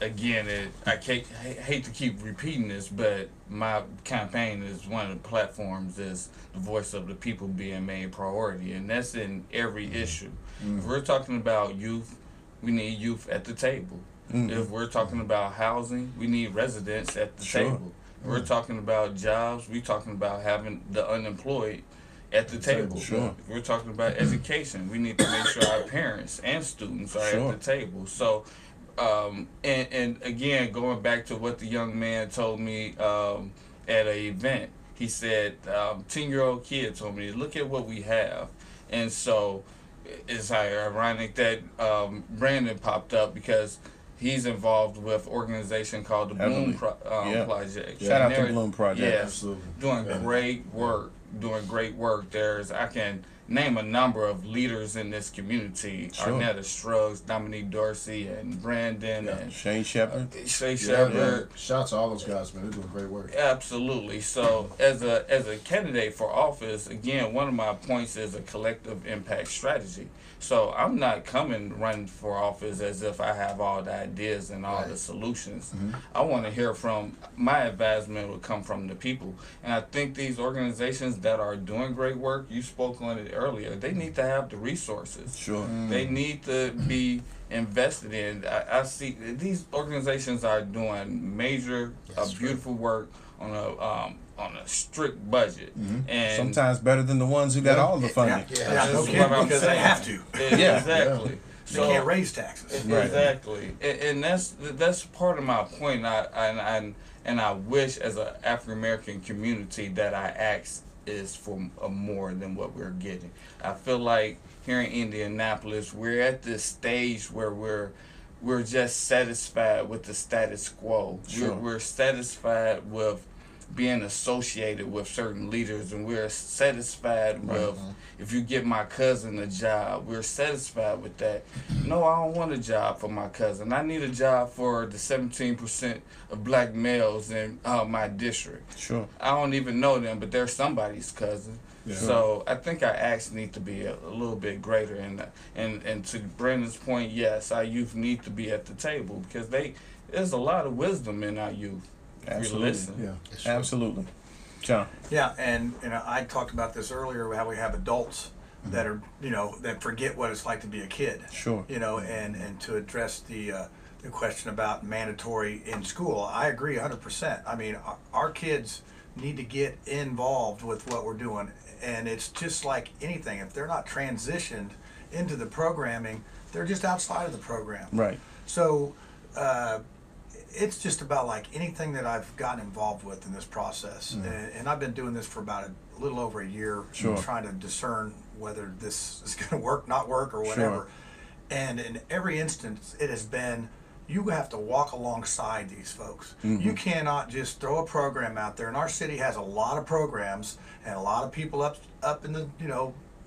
again, I hate to keep repeating this, but my campaign is one of the platforms is the voice of the people being made priority, and that's in every issue. If we're talking about youth, we need youth at the table. If we're talking about housing, we need residents at the Sure. table. If we're talking about jobs, we're talking about having the unemployed at the table. Sure. If we're talking about education, we need to make sure our parents and students are Sure. at the table. So, and again, going back to what the young man told me at an event, he said, 10-year-old kid told me, look at what we have. And so it's ironic that Brandon popped up because he's involved with an organization called the Heavily. Bloom Yeah. Project. Shout out And to they're- Bloom Project. Yes, Absolutely. doing Yeah. great work. I can name a number of leaders in this community: Sure. Arnetta Struggs, Dominique Dorsey, and Brandon, and Shane Shepard. Shay Yeah, Shepard. Shout out to all those guys, man. They're doing great work. Absolutely. So, as a candidate for office, again, one of my points is a collective impact strategy. So, I'm not running for office as if I have all the ideas and all the solutions. I want to hear from my advisement will come from the people, and I think these organizations that are doing great work, you spoke on it earlier, they need to have the resources. Sure. They need to be invested in. I see these organizations are doing major, beautiful work on a strict budget, and Sometimes better than the ones who got all the funding. Yeah, That's no what kidding, I'm because they saying. have to. Yeah. Exactly. They can't raise taxes. Right. Exactly, and that's part of my point. And I wish, as an African American community, that I ask is for more than what we're getting. I feel like here in Indianapolis, we're at this stage where we're just satisfied with the status quo. Sure. We're satisfied with being associated with certain leaders, and we're satisfied with if you get my cousin a job, we're satisfied with that. No, I don't want a job for my cousin. I need a job for the 17% of black males in my district. Sure. I don't even know them, but they're somebody's cousin. Yeah. So I think our acts need to be a little bit greater. And to Brandon's point, yes, our youth need to be at the table because there's a lot of wisdom in our youth. If you Absolutely. listen. Yeah. Absolutely. John. Yeah, and I talked about this earlier, how we have adults that are, that forget what it's like to be a kid. Sure. And to address the question about mandatory in school, I agree 100%. I mean, our kids need to get involved with what we're doing, and it's just like anything. If they're not transitioned into the programming, they're just outside of the program. Right. So it's just about like anything that I've gotten involved with in this process. And I've been doing this for about a little over a year, Sure. trying to discern whether this is going to work, not work, or whatever. Sure. And in every instance, it has been, you have to walk alongside these folks. You cannot just throw a program out there. And our city has a lot of programs and a lot of people up in the,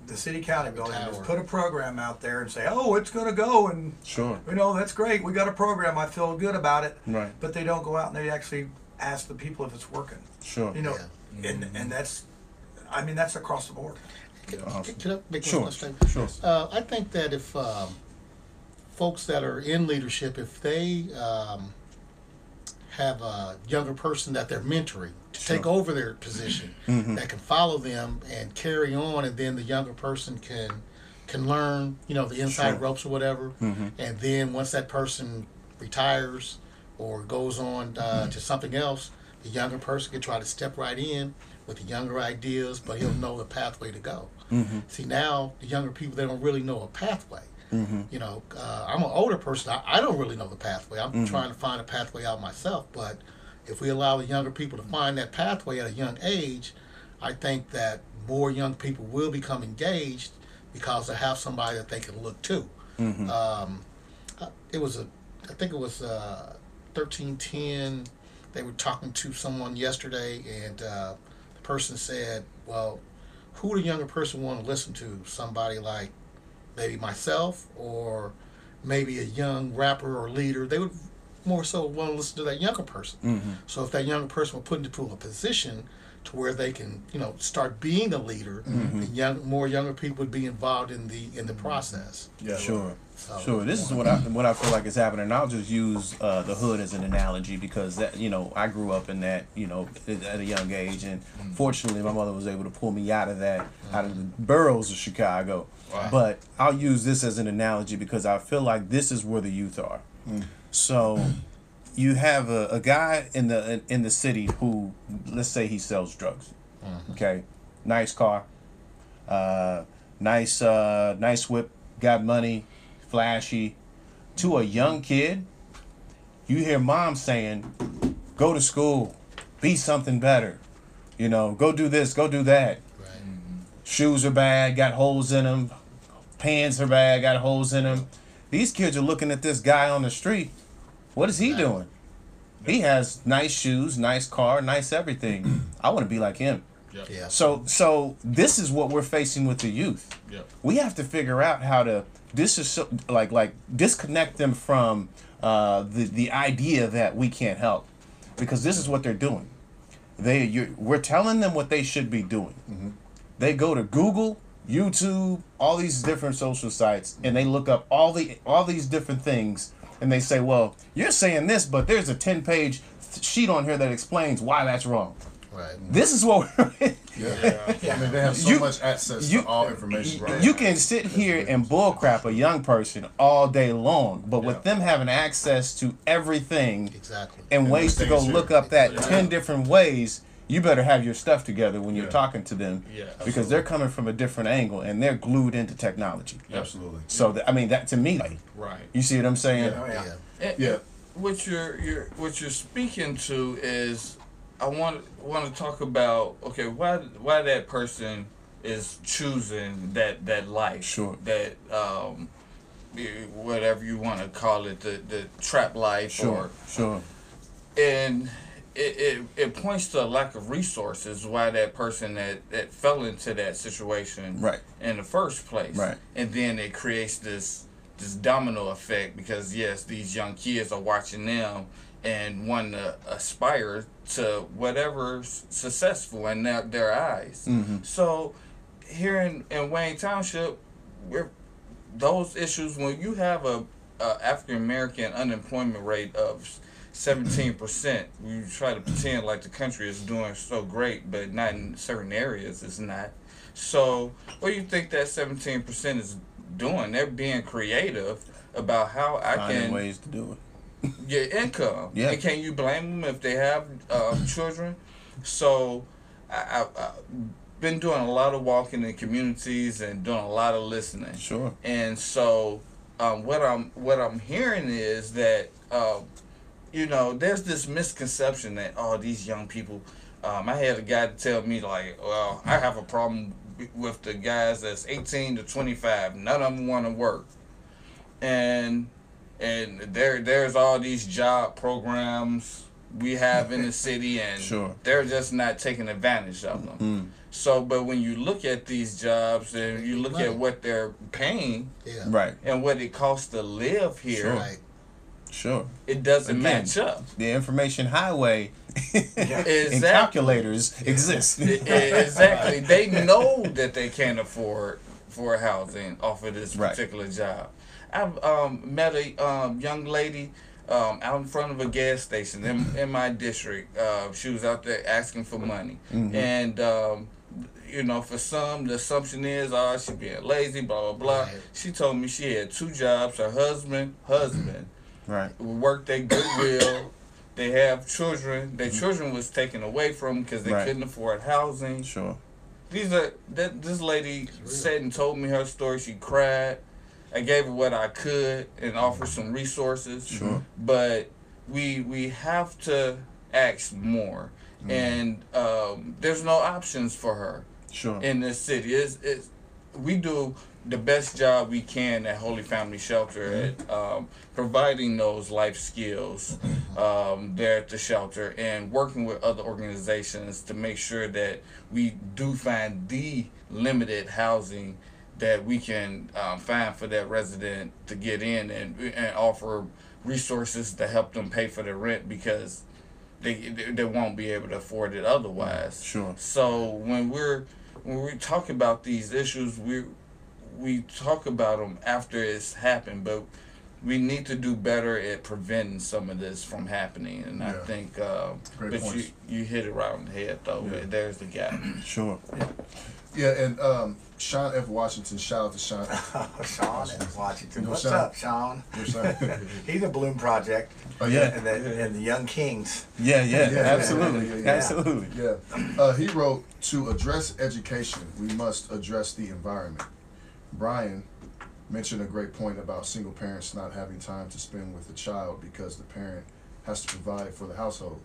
the city county building, tower. just put a program out there and say, oh, it's going to go, and Sure. that's great. We got a program. I feel good about it. Right. But they don't go out and they actually ask the people if it's working. Sure. And that's, that's across the board. Can I make Sure. one statement? Sure. I think that if folks that are in leadership, if they have a younger person that they're mentoring to take over their position, that can follow them and carry on, and then the younger person can learn, the inside ropes or whatever, and then once that person retires or goes on to something else, the younger person can try to step right in with the younger ideas, but he'll know the pathway to go. See, now the younger people, they don't really know a pathway. I'm an older person. I don't really know the pathway. I'm trying to find a pathway out myself. But if we allow the younger people to find that pathway at a young age, I think that more young people will become engaged because they have somebody that they can look to. I think it was 1310. They were talking to someone yesterday, and the person said, "Well, who would a younger person want to listen to? Somebody like maybe myself, or maybe a young rapper or leader." They would more so want to listen to that younger person. So if that younger person were put into a position to where they can, start being a leader, then more younger people would be involved in the process. Yeah, sure. So, Sure. This is what I feel like is happening. And I'll just use the hood as an analogy because that I grew up in that at a young age, and fortunately my mother was able to pull me out of that, out of the boroughs of Chicago. Wow. But I'll use this as an analogy because I feel like this is where the youth are. So you have a guy in the city who, let's say he sells drugs. Okay, nice car, nice whip, got money, flashy. To a young kid, you hear mom saying, "Go to school, be something better. Go do this, go do that." right. Shoes are bad, got holes in them. Pants are bad, got holes in them. These kids are looking at this guy on the street. What is he doing? He has nice shoes, nice car, nice everything. I want to be like him. Yeah. So this is what we're facing with the youth. We have to figure out how to disconnect them from the idea that we can't help, because this is what they're doing. We're telling them what they should be doing. They go to Google, YouTube, all these different social sites, and they look up all these different things, and they say, "Well, you're saying this, but there's a 10-page sheet on here that explains why that's wrong." Right. This is what we're I mean, they have so much access to all information. You can sit here and bullcrap a young person all day long, but with them having access to everything Exactly. and ways to go look up that 10 different ways, you better have your stuff together when you're talking to them, because they're coming from a different angle and they're glued into technology. Absolutely. So that to me, Right. you see what I'm saying? Yeah. What you're speaking to is, I want to talk about, okay, why that person is choosing that life. Sure. That whatever you want to call it, the trap life. Sure. And it points to a lack of resources why that person that fell into that situation in the first place. Right. And then it creates this domino effect, because yes, these young kids are watching them and want to aspire to whatever's successful in their eyes. So here in Wayne Township, those issues, when you have a African American unemployment rate of 17%, we try to pretend like the country is doing so great, but not in certain areas. It's not. So what do you think that 17% is doing? They're being creative about how I Finding can ways to do it. get income. Yeah. And can you blame them if they have children? So I've been doing a lot of walking in communities and doing a lot of listening. Sure. And so what I'm hearing is that there's this misconception that these young people. I had a guy tell me, like, well, I have a problem with the guys that's 18 to 25. None of them want to work, and there's all these job programs we have in the city, and they're just not taking advantage of them. So, but when you look at these jobs and you look at what they're paying, and what it costs to live here, Sure. it doesn't match up. The information highway Exactly. and calculators exist. Exactly. They know that they can't afford housing off of this particular job. I've met a young lady out in front of a gas station in my district. She was out there asking for money, and you know, for some, the assumption is, oh, she being lazy, blah blah blah. Right. She told me she had 2 jobs. Her husband Right. worked at Goodwill. They have children. Their children was taken away from them because they Right. couldn't afford housing. Sure. This lady sat and told me her story. She cried. I gave her what I could and offered some resources. Sure. But we have to ask more, and there's no options for her Sure. in this city. We do the best job we can at Holy Family Shelter at providing those life skills there at the shelter and working with other organizations to make sure that we do find the limited housing that we can find for that resident to get in and offer resources to help them pay for their rent because they won't be able to afford it otherwise. Sure. So when we talk about these issues, we talk about them after it's happened, but we need to do better at preventing some of this from happening. And I think Great but points. you hit it right on the head though. Yeah. There's the gap. Sure. Yeah, and Sean F. Washington, shout out to Sean. Sean in Washington. No, What's Sean. up, Sean? What's up? He's a Bloom Project. Oh, Yeah. And the Young Kings. Yeah. Yeah. Yeah, Absolutely. yeah. Absolutely. Yeah. He wrote, to address education, we must address the environment. Bryan mentioned a great point about single parents not having time to spend with the child because the parent has to provide for the household.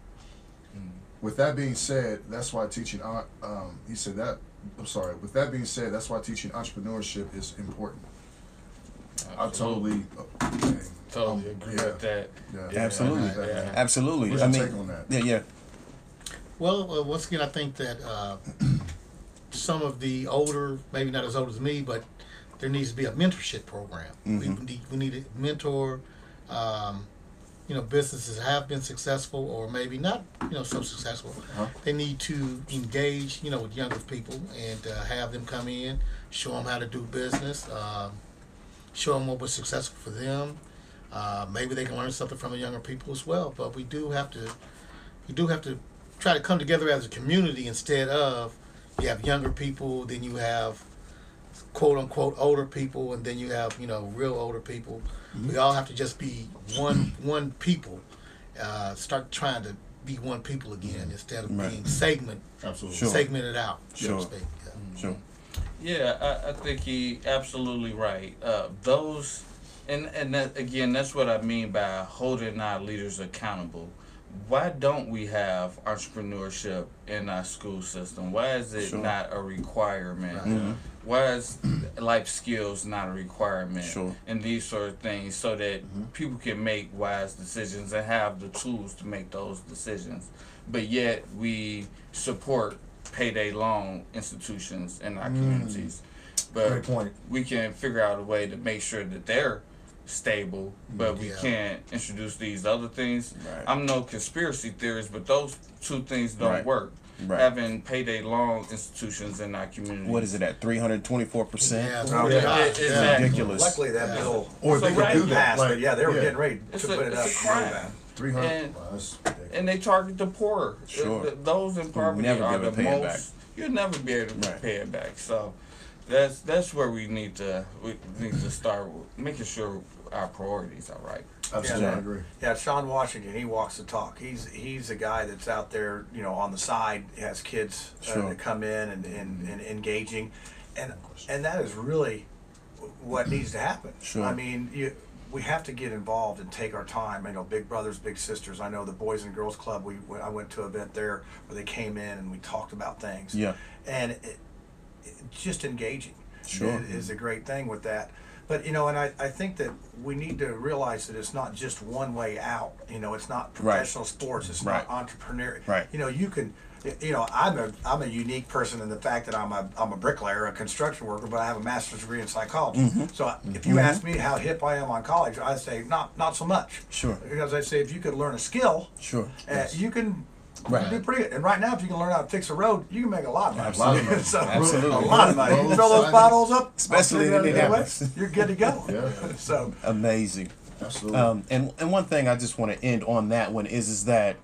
With that being said, that's why teaching, he said that, I'm sorry, with that being said, that's why teaching entrepreneurship is important. I totally Agree with that. Yeah. Absolutely. Yeah. Absolutely. What's I your mean, take on that? yeah. Well, once again, I think that some of the older, maybe not as old as me, but there needs to be a mentorship program. We need a mentor. Businesses have been successful, or maybe not, so successful. They need to engage, with younger people and have them come in, show them how to do business, show them what was successful for them. Maybe they can learn something from the younger people as well. But we do have to try to come together as a community instead of you have younger people, then you have quote unquote older people, and then you have real older people. We all have to just be one people. Start trying to be one people again instead of being Absolutely. Sure. segmented out, so Sure. to speak. Sure. Yeah, I think he absolutely right. Those, and that, again, that's what I mean by holding our leaders accountable. Why don't we have entrepreneurship in our school system? Why is it Sure. not a requirement? Right. Why is life skills not a requirement? Sure. And these sort of things, so that people can make wise decisions and have the tools to make those decisions. But yet we support payday loan institutions in our communities. But Great point. we can figure out a way to make sure that they're stable, but we Yeah. can't introduce these other things. Right. I'm no conspiracy theorist, but those two things don't Right. work. Right. Having payday loan institutions in our community. What is it at 324%? Yeah, it's Oh, pretty yeah. high. Exactly. Ridiculous. Luckily, that bill Or So they could right do that. passed, Like, but yeah, they were getting ready It's to a- put it it's up. a crime. 300. And- Wow, that's ridiculous. And they target the poor. Sure. Those in poverty never are be able the to pay it most. back. You'll never be able to Right. pay it back. So that's where we need to start making sure our priorities are right. Absolutely, Yeah. I agree. Yeah, Sean Washington, he walks the talk. He's a guy that's out there, on the side, has kids Sure. that come in and engaging, and that is really what needs to happen. Sure. I mean, we have to get involved and take our time. Big brothers, big sisters. I know the Boys and Girls Club. I went to an event there where they came in and we talked about things. Yeah. And just engaging Sure. is a great thing with that. But and I think that we need to realize that it's not just one way out. It's not professional sports. It's Right. not entrepreneur. Right. You can. I'm a unique person in the fact that I'm a bricklayer, a construction worker, but I have a master's degree in psychology. So if you ask me how hip I am on college, I say not so much. Sure. Because I say if you could learn a skill, Sure. you can Right. You do pretty good. And right now, if you can learn how to fix a road, you can make a lot of money. Absolutely. So, Absolutely. a lot of money. You Road fill those signage. potholes up, Especially in Indianapolis. you're good to go. Yeah. So, Amazing. Absolutely. And one thing I just want to end on that one is that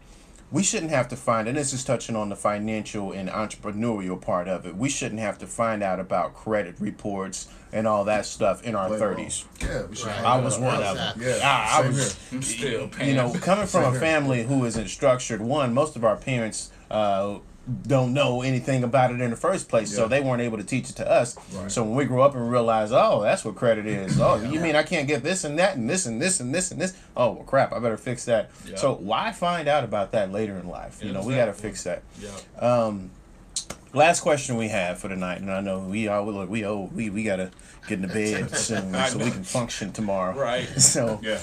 we shouldn't have to find, and this is touching on the financial and entrepreneurial part of it, we shouldn't have to find out about credit reports and all that stuff in our Later on. 30s. Yeah, we should. Right. I was one of them. Exactly. Yeah, I same was, here. I'm still paying. you know, coming from Same a here. family who isn't structured, most of our parents don't know anything about it in the first place, so Yeah. they weren't able to teach it to us. Right. So when we grew up and realized, oh, that's what credit is. Oh, you mean I can't get this and that and this and this and this and this? Oh, well, crap, I better fix that. Yeah. So why find out about that later in life? You know, we got to Exactly. fix that. Yeah. Last question we have for tonight, and I know we gotta get in the bed soon so we can function tomorrow. Right. So, Yeah.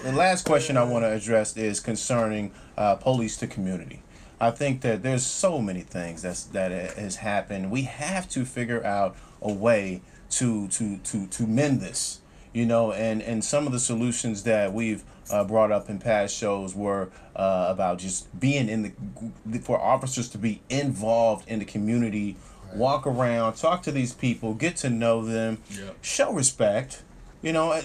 the last question I want to address is concerning police to community. I think that there's so many things that has happened. We have to figure out a way to mend this, you know, and some of the solutions that we've brought up in past shows were about just being for officers to be involved in the community, walk around, talk to these people, get to know them, Yep. show respect. You know,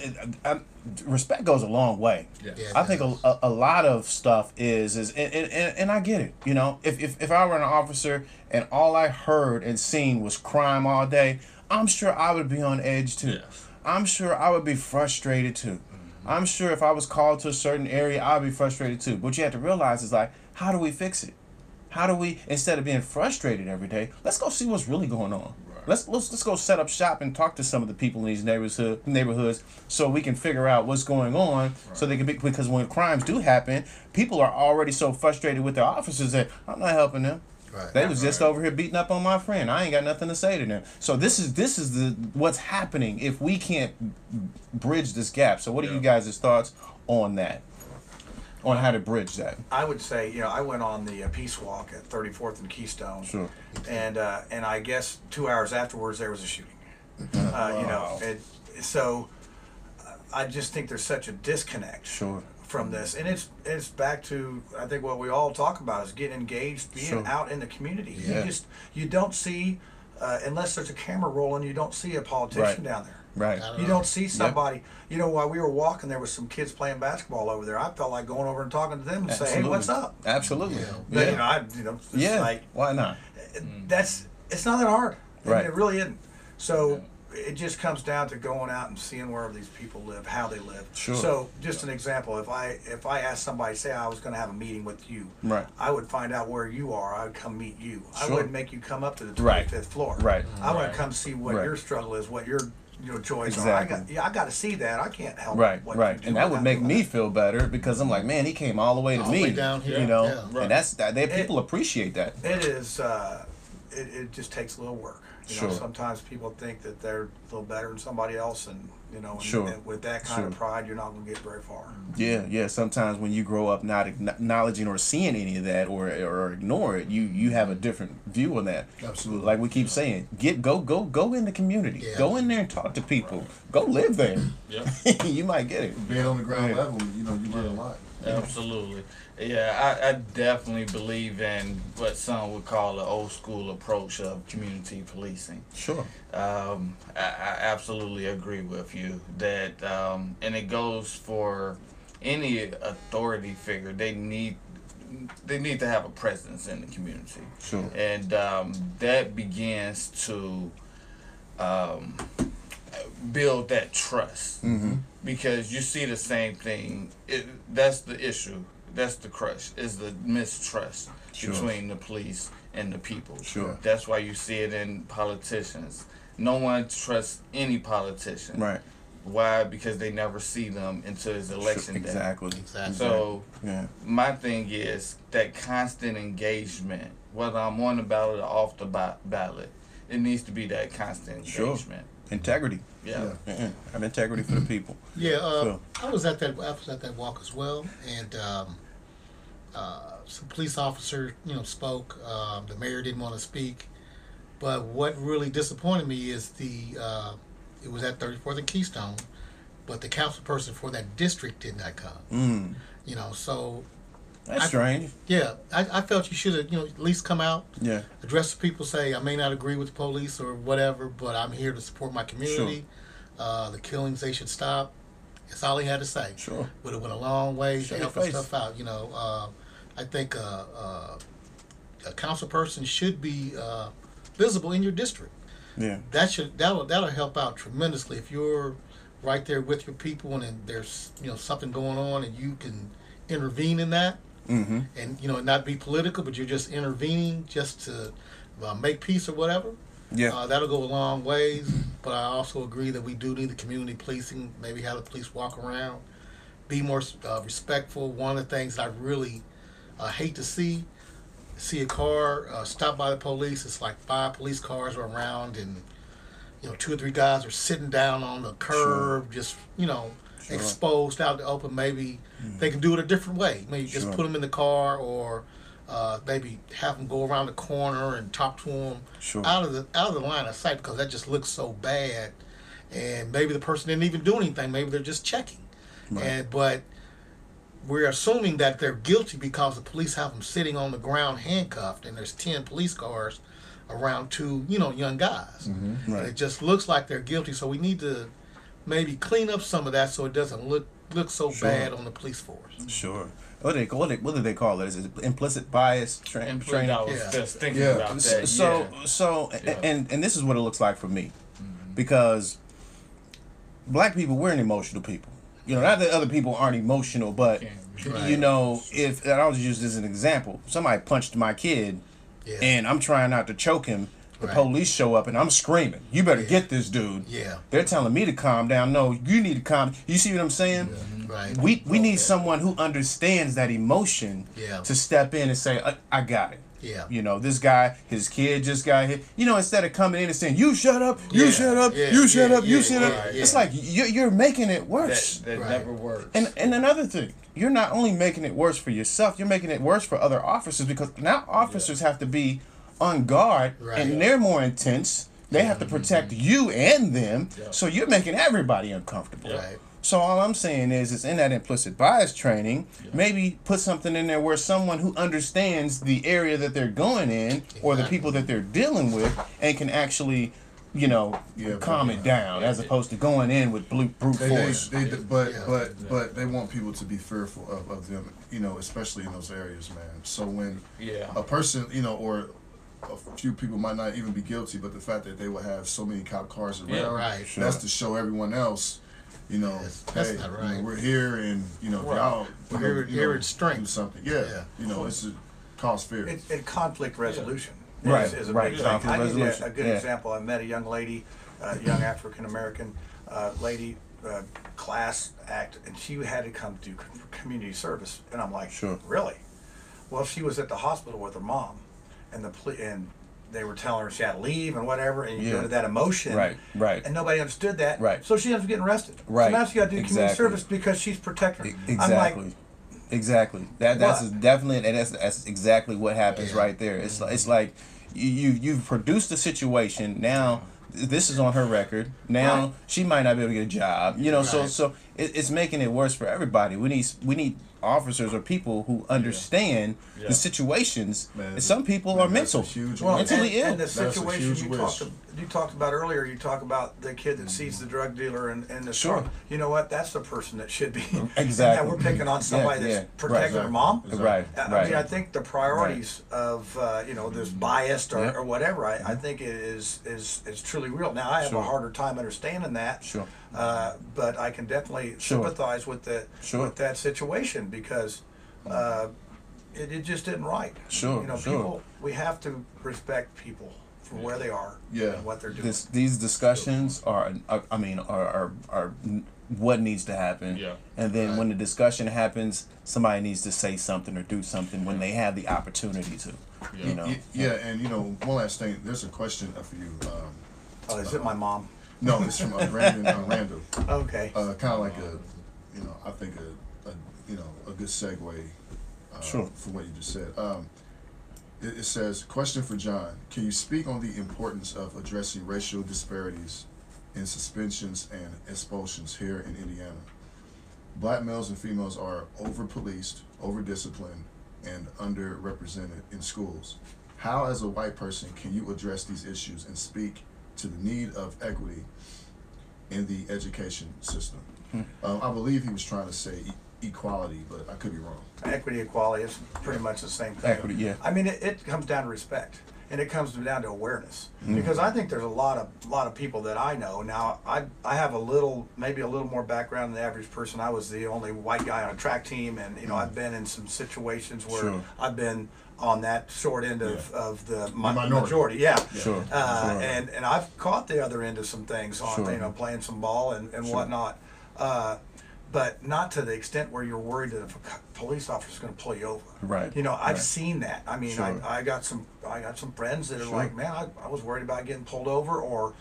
respect goes a long way. Yeah. Yeah. I think a lot of stuff is and I get it. You know, if I were an officer and all I heard and seen was crime all day, I'm sure I would be on edge too. Yes. I'm sure I would be frustrated too. I'm sure if I was called to a certain area, I'd be frustrated too. But what you have to realize is like, how do we fix it? How do we, instead of being frustrated every day, let's go see what's really going on. Right. Let's go set up shop and talk to some of the people in these neighborhoods so we can figure out what's going on. So they can be, because when crimes do happen, people are already so frustrated with their officers that I'm not helping them. Right. They was just over here beating up on my friend. I ain't got nothing to say to them. So this is the what's happening if we can't bridge this gap. So what are you guys' thoughts on that? On how to bridge that? I would say, I went on the Peace Walk at 34th and Keystone. Sure. And I guess 2 hours afterwards there was a shooting. Wow. So I just think there's such a disconnect Sure. from this, and it's back to, I think, what we all talk about is getting engaged, being Sure. out in the community. Yeah. You don't see unless there's a camera rolling, you don't see a politician Right. down there. Right. You don't see somebody. While we were walking, there was some kids playing basketball over there. I felt like going over and talking to them and say, "Hey, what's up?" Absolutely. But, Yeah. it's Yeah. like Why not? it's not that hard. I mean, Right. it really isn't. So it just comes down to going out and seeing where these people live, how they live. Sure. So just an example, if I asked somebody, say I was going to have a meeting with you, Right. I would find out where you are. I would come meet you. I Sure. wouldn't make you come up to the Right. 25th floor. Right. I want Right. to come see what Right. your struggle is, what your joys Exactly. are. I got to see that. I can't help. Right, what right, you do and that would without make doing me that. feel better because I'm like, man, he came all the way to All the me, way down here, you know, yeah. Right. and that's that. People appreciate that. It is. It just takes a little work. Sure. Sometimes people think that they're a little better than somebody else, and Sure. and with that kind of Sure. pride, you're not going to get very far. Yeah. Sometimes when you grow up not acknowledging or seeing any of that or ignore it, you have a different view on that. Absolutely. Like we keep saying, go in the community, Yeah. go in there and talk to people, go live there. Yep. You might get it. Being on the ground Yeah. level, you learn a lot. Absolutely. Yeah, I definitely believe in what some would call the old school approach of community policing. Sure. I absolutely agree with you that, and it goes for any authority figure. They need to have a presence in the community. Sure. And that begins to build that trust. Mm-hmm. Because you see the same thing. That's the issue. That's the crush. Is the mistrust Sure. between the police and the people. Sure. That's why you see it in politicians. No one trusts any politician. Right. Why? Because they never see them until it's election day. Exactly. Exactly. So Yeah. my thing is that constant engagement, whether I'm on the ballot or off the ballot, it needs to be that constant Sure. engagement. Integrity. Yeah. Have integrity for the people. Yeah, So- I was at that walk as well, and some police officers, spoke. The mayor didn't want to speak, but what really disappointed me is it was at 34th and Keystone, but the council person for that district did not come. Mm. So That's strange. Yeah, I felt you should have, at least come out, Yeah. address the people, say, I may not agree with the police or whatever, but I'm here to support my community. The killings, they should stop. That's all he had to say. Sure. But it went a long way Show to your helping face. stuff out. I think a council person should be visible in your district. Yeah. That'll help out tremendously if you're right there with your people and then there's something going on and you can intervene in that. Mm-hmm. And not be political, but you're just intervening just to make peace or whatever. Yeah. That'll go a long ways. But I also agree that we do need the community policing. Maybe have the police walk around, be more respectful. One of the things I really hate to see a car stopped by the police. It's like 5 police cars are around, and 2 or 3 guys are sitting down on the curb, just exposed out in the open. Maybe they can do it a different way. Maybe just put them in the car, or maybe have them go around the corner and talk to them out of the line of sight, because that just looks so bad. And maybe the person didn't even do anything. Maybe they're just checking. But we're assuming that they're guilty because the police have them sitting on the ground handcuffed, and there's 10 police cars around 2 young guys. Mm-hmm. Right. And it just looks like they're guilty. So we need to maybe clean up some of that so it doesn't look so bad on the police force. Sure. What do they call it? Is it implicit bias training? I was just thinking Yeah. about that. So and this is what it looks like for me, because black people, we're an emotional people. Not that other people aren't emotional, but if and I'll just use this as an example, somebody punched my kid, and I'm trying not to choke him. The police show up and I'm screaming, "You better get this dude!" Yeah. They're telling me to calm down. No, you need to calm. You see what I'm saying? Right. We need someone who understands that emotion to step in and say, I got it. Yeah. This guy, his kid just got hit. Instead of coming in and saying, "You shut up, you shut up, you shut up, you shut up," it's like you're making it worse. That never works. And another thing, you're not only making it worse for yourself, you're making it worse for other officers, because now officers have to be on guard, and they're more intense. They have to protect you and them, so you're making everybody uncomfortable. Right. So all I'm saying is in that implicit bias training, maybe put something in there where someone who understands the area that they're going in or the people that they're dealing with and can actually, calm it down, as opposed to going in with brute force. But they want people to be fearful of them, especially in those areas, man. So when a person, or a few people might not even be guilty, but the fact that they will have so many cop cars around, that's to show everyone else, that's not right. we're here, and y'all, we're here in strength. do something. It's a cause fear. And conflict resolution is a Right. big thing. Conflict I give you resolution. a good example. I met a young lady, young African American lady, class act, and she had to come do community service, and I'm like, really? Well, she was at the hospital with her mom, and and they were telling her she had to leave and whatever, and you go to that emotion, Right. and nobody understood that, Right. So she ends up getting arrested. Right. So now she got to do community service because she's protecting her. Exactly. I'm like, exactly. That's definitely, and that's exactly what happens right there. It's like you've produced a situation. Now this is on her record. Now she might not be able to get a job. So it's making it worse for everybody. We need officers or people who understand the situations. And some people are mentally ill. And the situation you talked about earlier, you talk about the kid that sees the drug dealer and the truck. You know what? That's the person that should be. Exactly. And we're picking on somebody that's protecting her mom. Right. I mean, I think the priorities of this biased or whatever, I think it is truly real. Now, I have a harder time understanding that. But I can definitely sympathize with that situation, because it just isn't right. People, we have to respect people for where they are and what they're doing. These discussions are what needs to happen. And then when the discussion happens, somebody needs to say something or do something when they have the opportunity to. And one last thing. There's a question for you. Is it my mom? No, it's from Brandon Randall. Okay. Kind of like I think a good segue from what you just said. It says, question for John. Can you speak on the importance of addressing racial disparities in suspensions and expulsions here in Indiana? Black males and females are over-policed, over-disciplined, and underrepresented in schools. How, as a white person, can you address these issues and speak to the need of equity in the education system? I believe he was trying to say equality, but I could be wrong. Equity, equality is pretty much the same thing. Equity, yeah. I mean, it comes down to respect, and it comes down to awareness. Because I think there's a lot of people that I know now. I have maybe a little more background than the average person. I was the only white guy on a track team, and I've been in some situations where I've been on that short end of the majority. Yeah. Sure. And I've caught the other end of some things on playing some ball and whatnot. But not to the extent where you're worried that if a police officer's going to pull you over. Right. I've seen that. I mean, I got some friends that are like, man, I was worried about getting pulled over or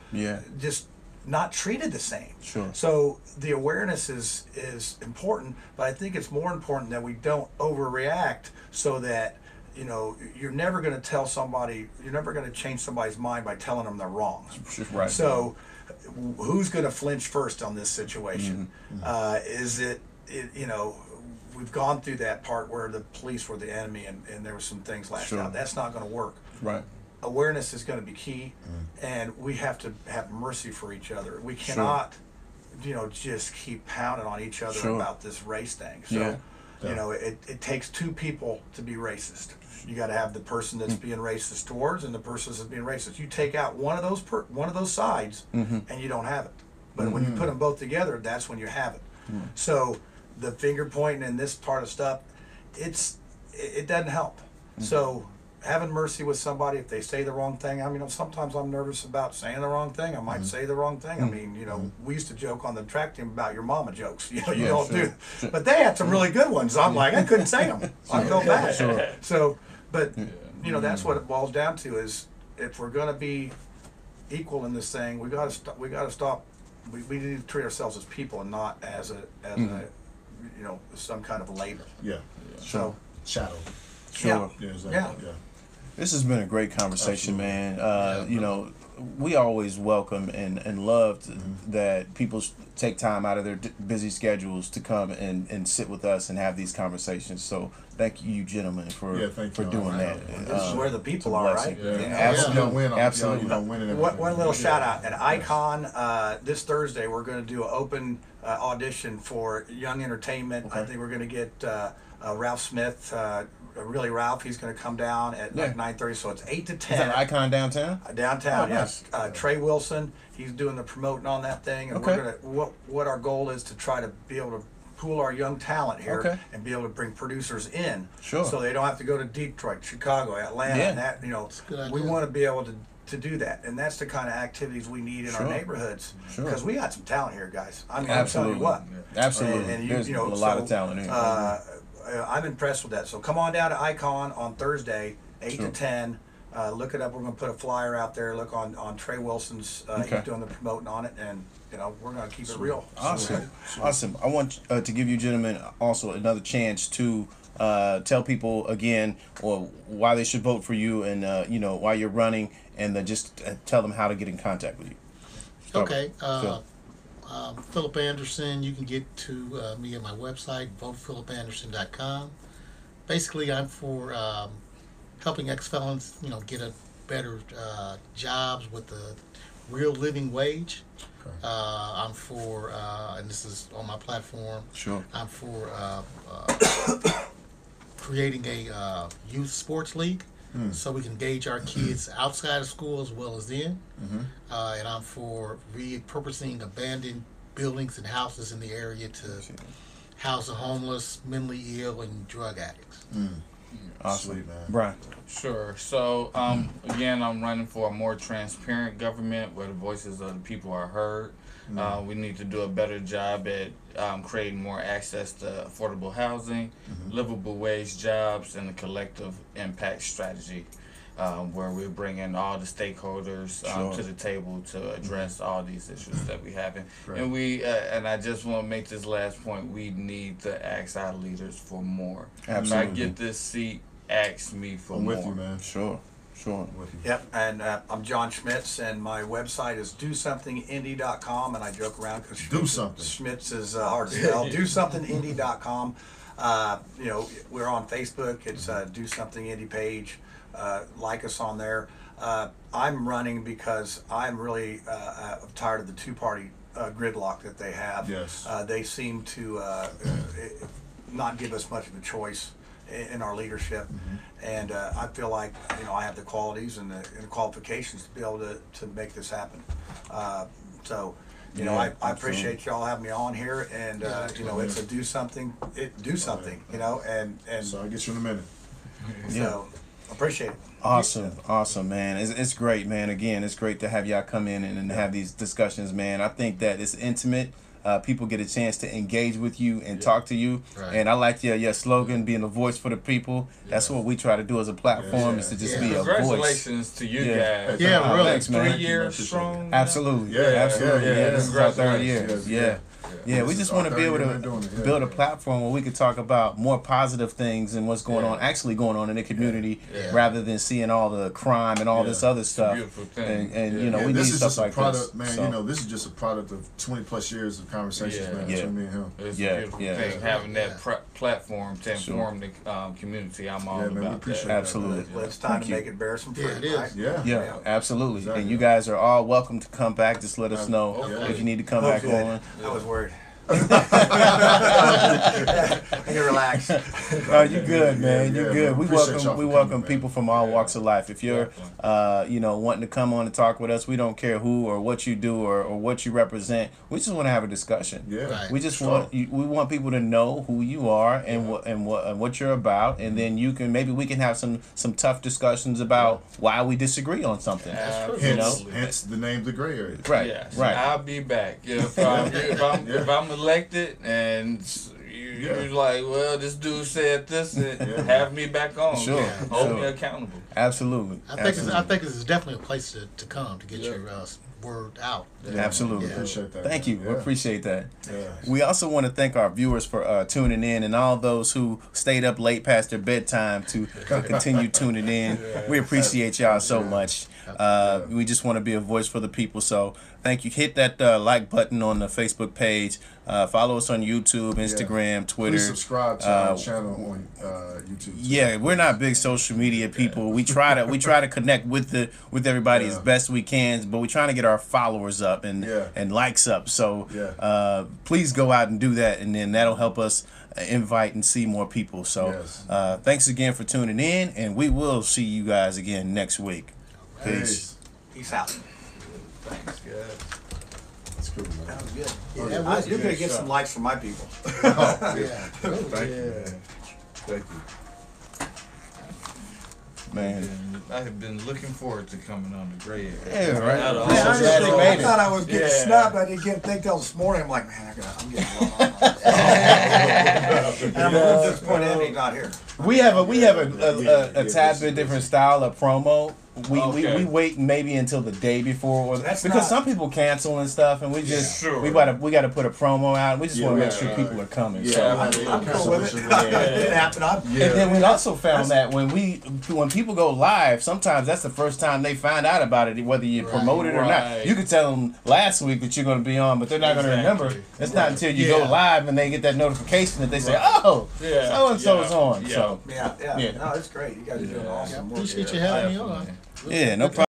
just not treated the same. Sure. So the awareness is important, but I think it's more important that we don't overreact so that you're never going to you're never going to change somebody's mind by telling them they're wrong. Right. So who's going to flinch first on this situation? Is it, we've gone through that part where the police were the enemy and there were some things lashed out. That's not going to work. Right. Awareness is going to be key, and we have to have mercy for each other. We cannot, just keep pounding on each other about this race thing. So, it takes two people to be racist. You got to have the person that's being racist towards and the person that's being racist. You take out one of those sides, and you don't have it. But when you put them both together, that's when you have it. So the finger pointing and this part of stuff, it doesn't help. So having mercy with somebody if they say the wrong thing. I mean, sometimes I'm nervous about saying the wrong thing. I might say the wrong thing. I mean, we used to joke on the track team about your mama jokes. You don't do. But they had some really good ones. I'm like, I couldn't say them. I felt bad. So, but that's what it boils down to is if we're going to be equal in this thing, we got to stop. We need to treat ourselves as people and not as some kind of label. Yeah. So shadow. Sure. Yeah. Exactly. Yeah. This has been a great conversation, man. We always welcome and love that people take time out of their busy schedules to come and sit with us and have these conversations. So thank you, gentlemen, for doing that. This is where the people are, right? Absolutely. One little shout out at Icon this Thursday. We're going to do an open audition for Young Entertainment. I think we're going to get Ralph Smith. Really, Ralph, he's going to come down at like 9:30, so it's 8 to 10. Is that Icon downtown? Downtown, nice. Yes. Trey Wilson, he's doing the promoting on that thing, and we're gonna what our goal is to try to be able to pool our young talent here and be able to bring producers in, so they don't have to go to Detroit, Chicago, Atlanta, and that we want to be able to do that, and that's the kind of activities we need in our neighborhoods because we got some talent here, guys. I mean, I'm telling you what, absolutely, and there's a lot of talent here. I'm impressed with that. So come on down to Icon on Thursday, 8 to 10. Look it up. We're going to put a flyer out there. Look on Trey Wilson's. He's doing the promoting on it, and we're going to keep it real. Awesome. I want to give you gentlemen also another chance to tell people again or why they should vote for you, and why you're running, and then just tell them how to get in contact with you. Okay. Philip Anderson, you can get to me at my website, votephilipanderson.com. Basically, I'm for helping ex-felons, get a better jobs with a real living wage. I'm for, and this is on my platform, I'm for creating a youth sports league. So we can engage our kids outside of school as well as in. And I'm for repurposing abandoned buildings and houses in the area to house the homeless, mentally ill, and drug addicts. Awesome. Sweet, man. Bryan. Sure. So, again, I'm running for a more transparent government where the voices of the people are heard. We need to do a better job at creating more access to affordable housing, livable wage jobs, and a collective impact strategy where we bring in all the stakeholders to the table to address all these issues that we have. And we, and I just want to make this last point, we need to ask our leaders for more. Absolutely. If I get this seat, ask me for more. I'm with you, man. Sure. Sure. with you. Yep, and I'm John Schmitz, and my website is dosomethingindy.com, and I joke around because Do something. Schmitz is hard to spell. dosomethingindy.com. You know, we're on Facebook. It's Do Something Indie page. Like us on there. I'm running because I'm really tired of the two-party gridlock that they have. Yes. They seem to not give us much of a choice in our leadership, and I feel like, you know, I have the qualities and the qualifications to be able to make this happen. So, you know, Yeah, I appreciate y'all having me on here, and you know, it's a do something, you know, and So I'll get you in a minute. so appreciate it. Awesome, man. It's great, man. Again, it's great to have y'all come in and have these discussions, man. I think that it's intimate. People get a chance to engage with you and talk to you. Right. And I like your slogan, being a voice for the people. That's what we try to do as a platform, is to just be a voice. Congratulations to you guys. Yeah, really. Thanks, man. 3 years strong. Absolutely. Yeah, Absolutely. yeah, Yeah, this is our third year. Congratulations. Yeah. Yeah, we This just is want to our be able third year to doing it. Yeah, build a yeah. platform where we could talk about more positive things and what's going on, actually going on in the community, Yeah. rather than seeing all the crime and all this other stuff. beautiful thing. And you know, Yeah, we this need is stuff just a like product, this. man. So, You know, this is just a product of 20+ years of conversations, Yeah. man, Yeah. between me and him. It's Yeah, a beautiful yeah. thing, having that Yeah. platform to Sure. inform the community. I'm all Yeah, man, we about appreciate that. that. Absolutely. Well, it's time Thank to you. make it bear some fruit. Yeah, it is. Right? Yeah. yeah, absolutely. Exactly. And you guys are all welcome to come back. Just let us know Okay. if you need to come Oh, back good. on. I was worried. I can relax. Oh, you good, man. Yeah, You yeah, good. man. We Appreciate welcome y'all we for welcome coming, man. people from all walks of life. If you're you know, wanting to come on and talk with us, we don't care who or what you do or what you represent. We just want to have a discussion. Yeah. Right. We just Sure. want we want people to know who you are and what you're about, and then you can maybe we can have some tough discussions about why we disagree on something. Absolutely. You know? Hence the name, The Gray Area. Right. Yes, Right. I'll be back if I'm elected and you're like, well, this dude said this, and have me back on. Sure, Hold me sure. accountable. Absolutely. I think it's definitely a place to come to get your word out. Absolutely. Yeah. Appreciate that. Thank you. man. We appreciate that. Yeah. We also want to thank our viewers for tuning in, and all those who stayed up late past their bedtime to continue tuning in. We appreciate y'all so much. We just want to be a voice for the people. So thank you. Hit that like button on the Facebook page. Follow us on YouTube, Instagram, Twitter. Please subscribe to our channel on YouTube. too. Yeah, we're not big social media people. We try to connect with everybody as best we can, but we're trying to get our followers up and likes up. So please go out and do that, and then that'll help us invite and see more people. So Yes. thanks again for tuning in, and we will see you guys again next week. Peace. Peace out. Thanks, guys. That's cool, man. That was good. Yeah, that was You're good. gonna get some likes from my people. Yeah. Thank you. Thank you. Man. I have been looking forward to coming on the Gray Area. Yeah, right. Out of all Yeah, the I'm glad you shows. made I it. thought I was getting Yeah. snubbed. I didn't get think till this morning. I'm like, man, I'm getting blown on. And I'm a little disappointed Andy's not here. We have a tad bit different style of promo. We wait maybe until the day before, That's because not- some people cancel and stuff, and we just Sure. we gotta put a promo out. And we just want to make sure right. people are coming. Yeah, So. I'm cool with it. It didn't happen. And then we also found that when people go live, sometimes that's the first time they find out about it, whether you promote it or not. Right. You could tell them last week that you're going to be on, but they're not going to remember. Exactly. It's not until you go Yeah. live and they get that notification that they say, "Oh, Yeah. so and so's Yeah. on." Yeah. So Yeah. Yeah. No, it's great. You guys are doing awesome work. Appreciate you having me on. Definitely. yeah, no problem.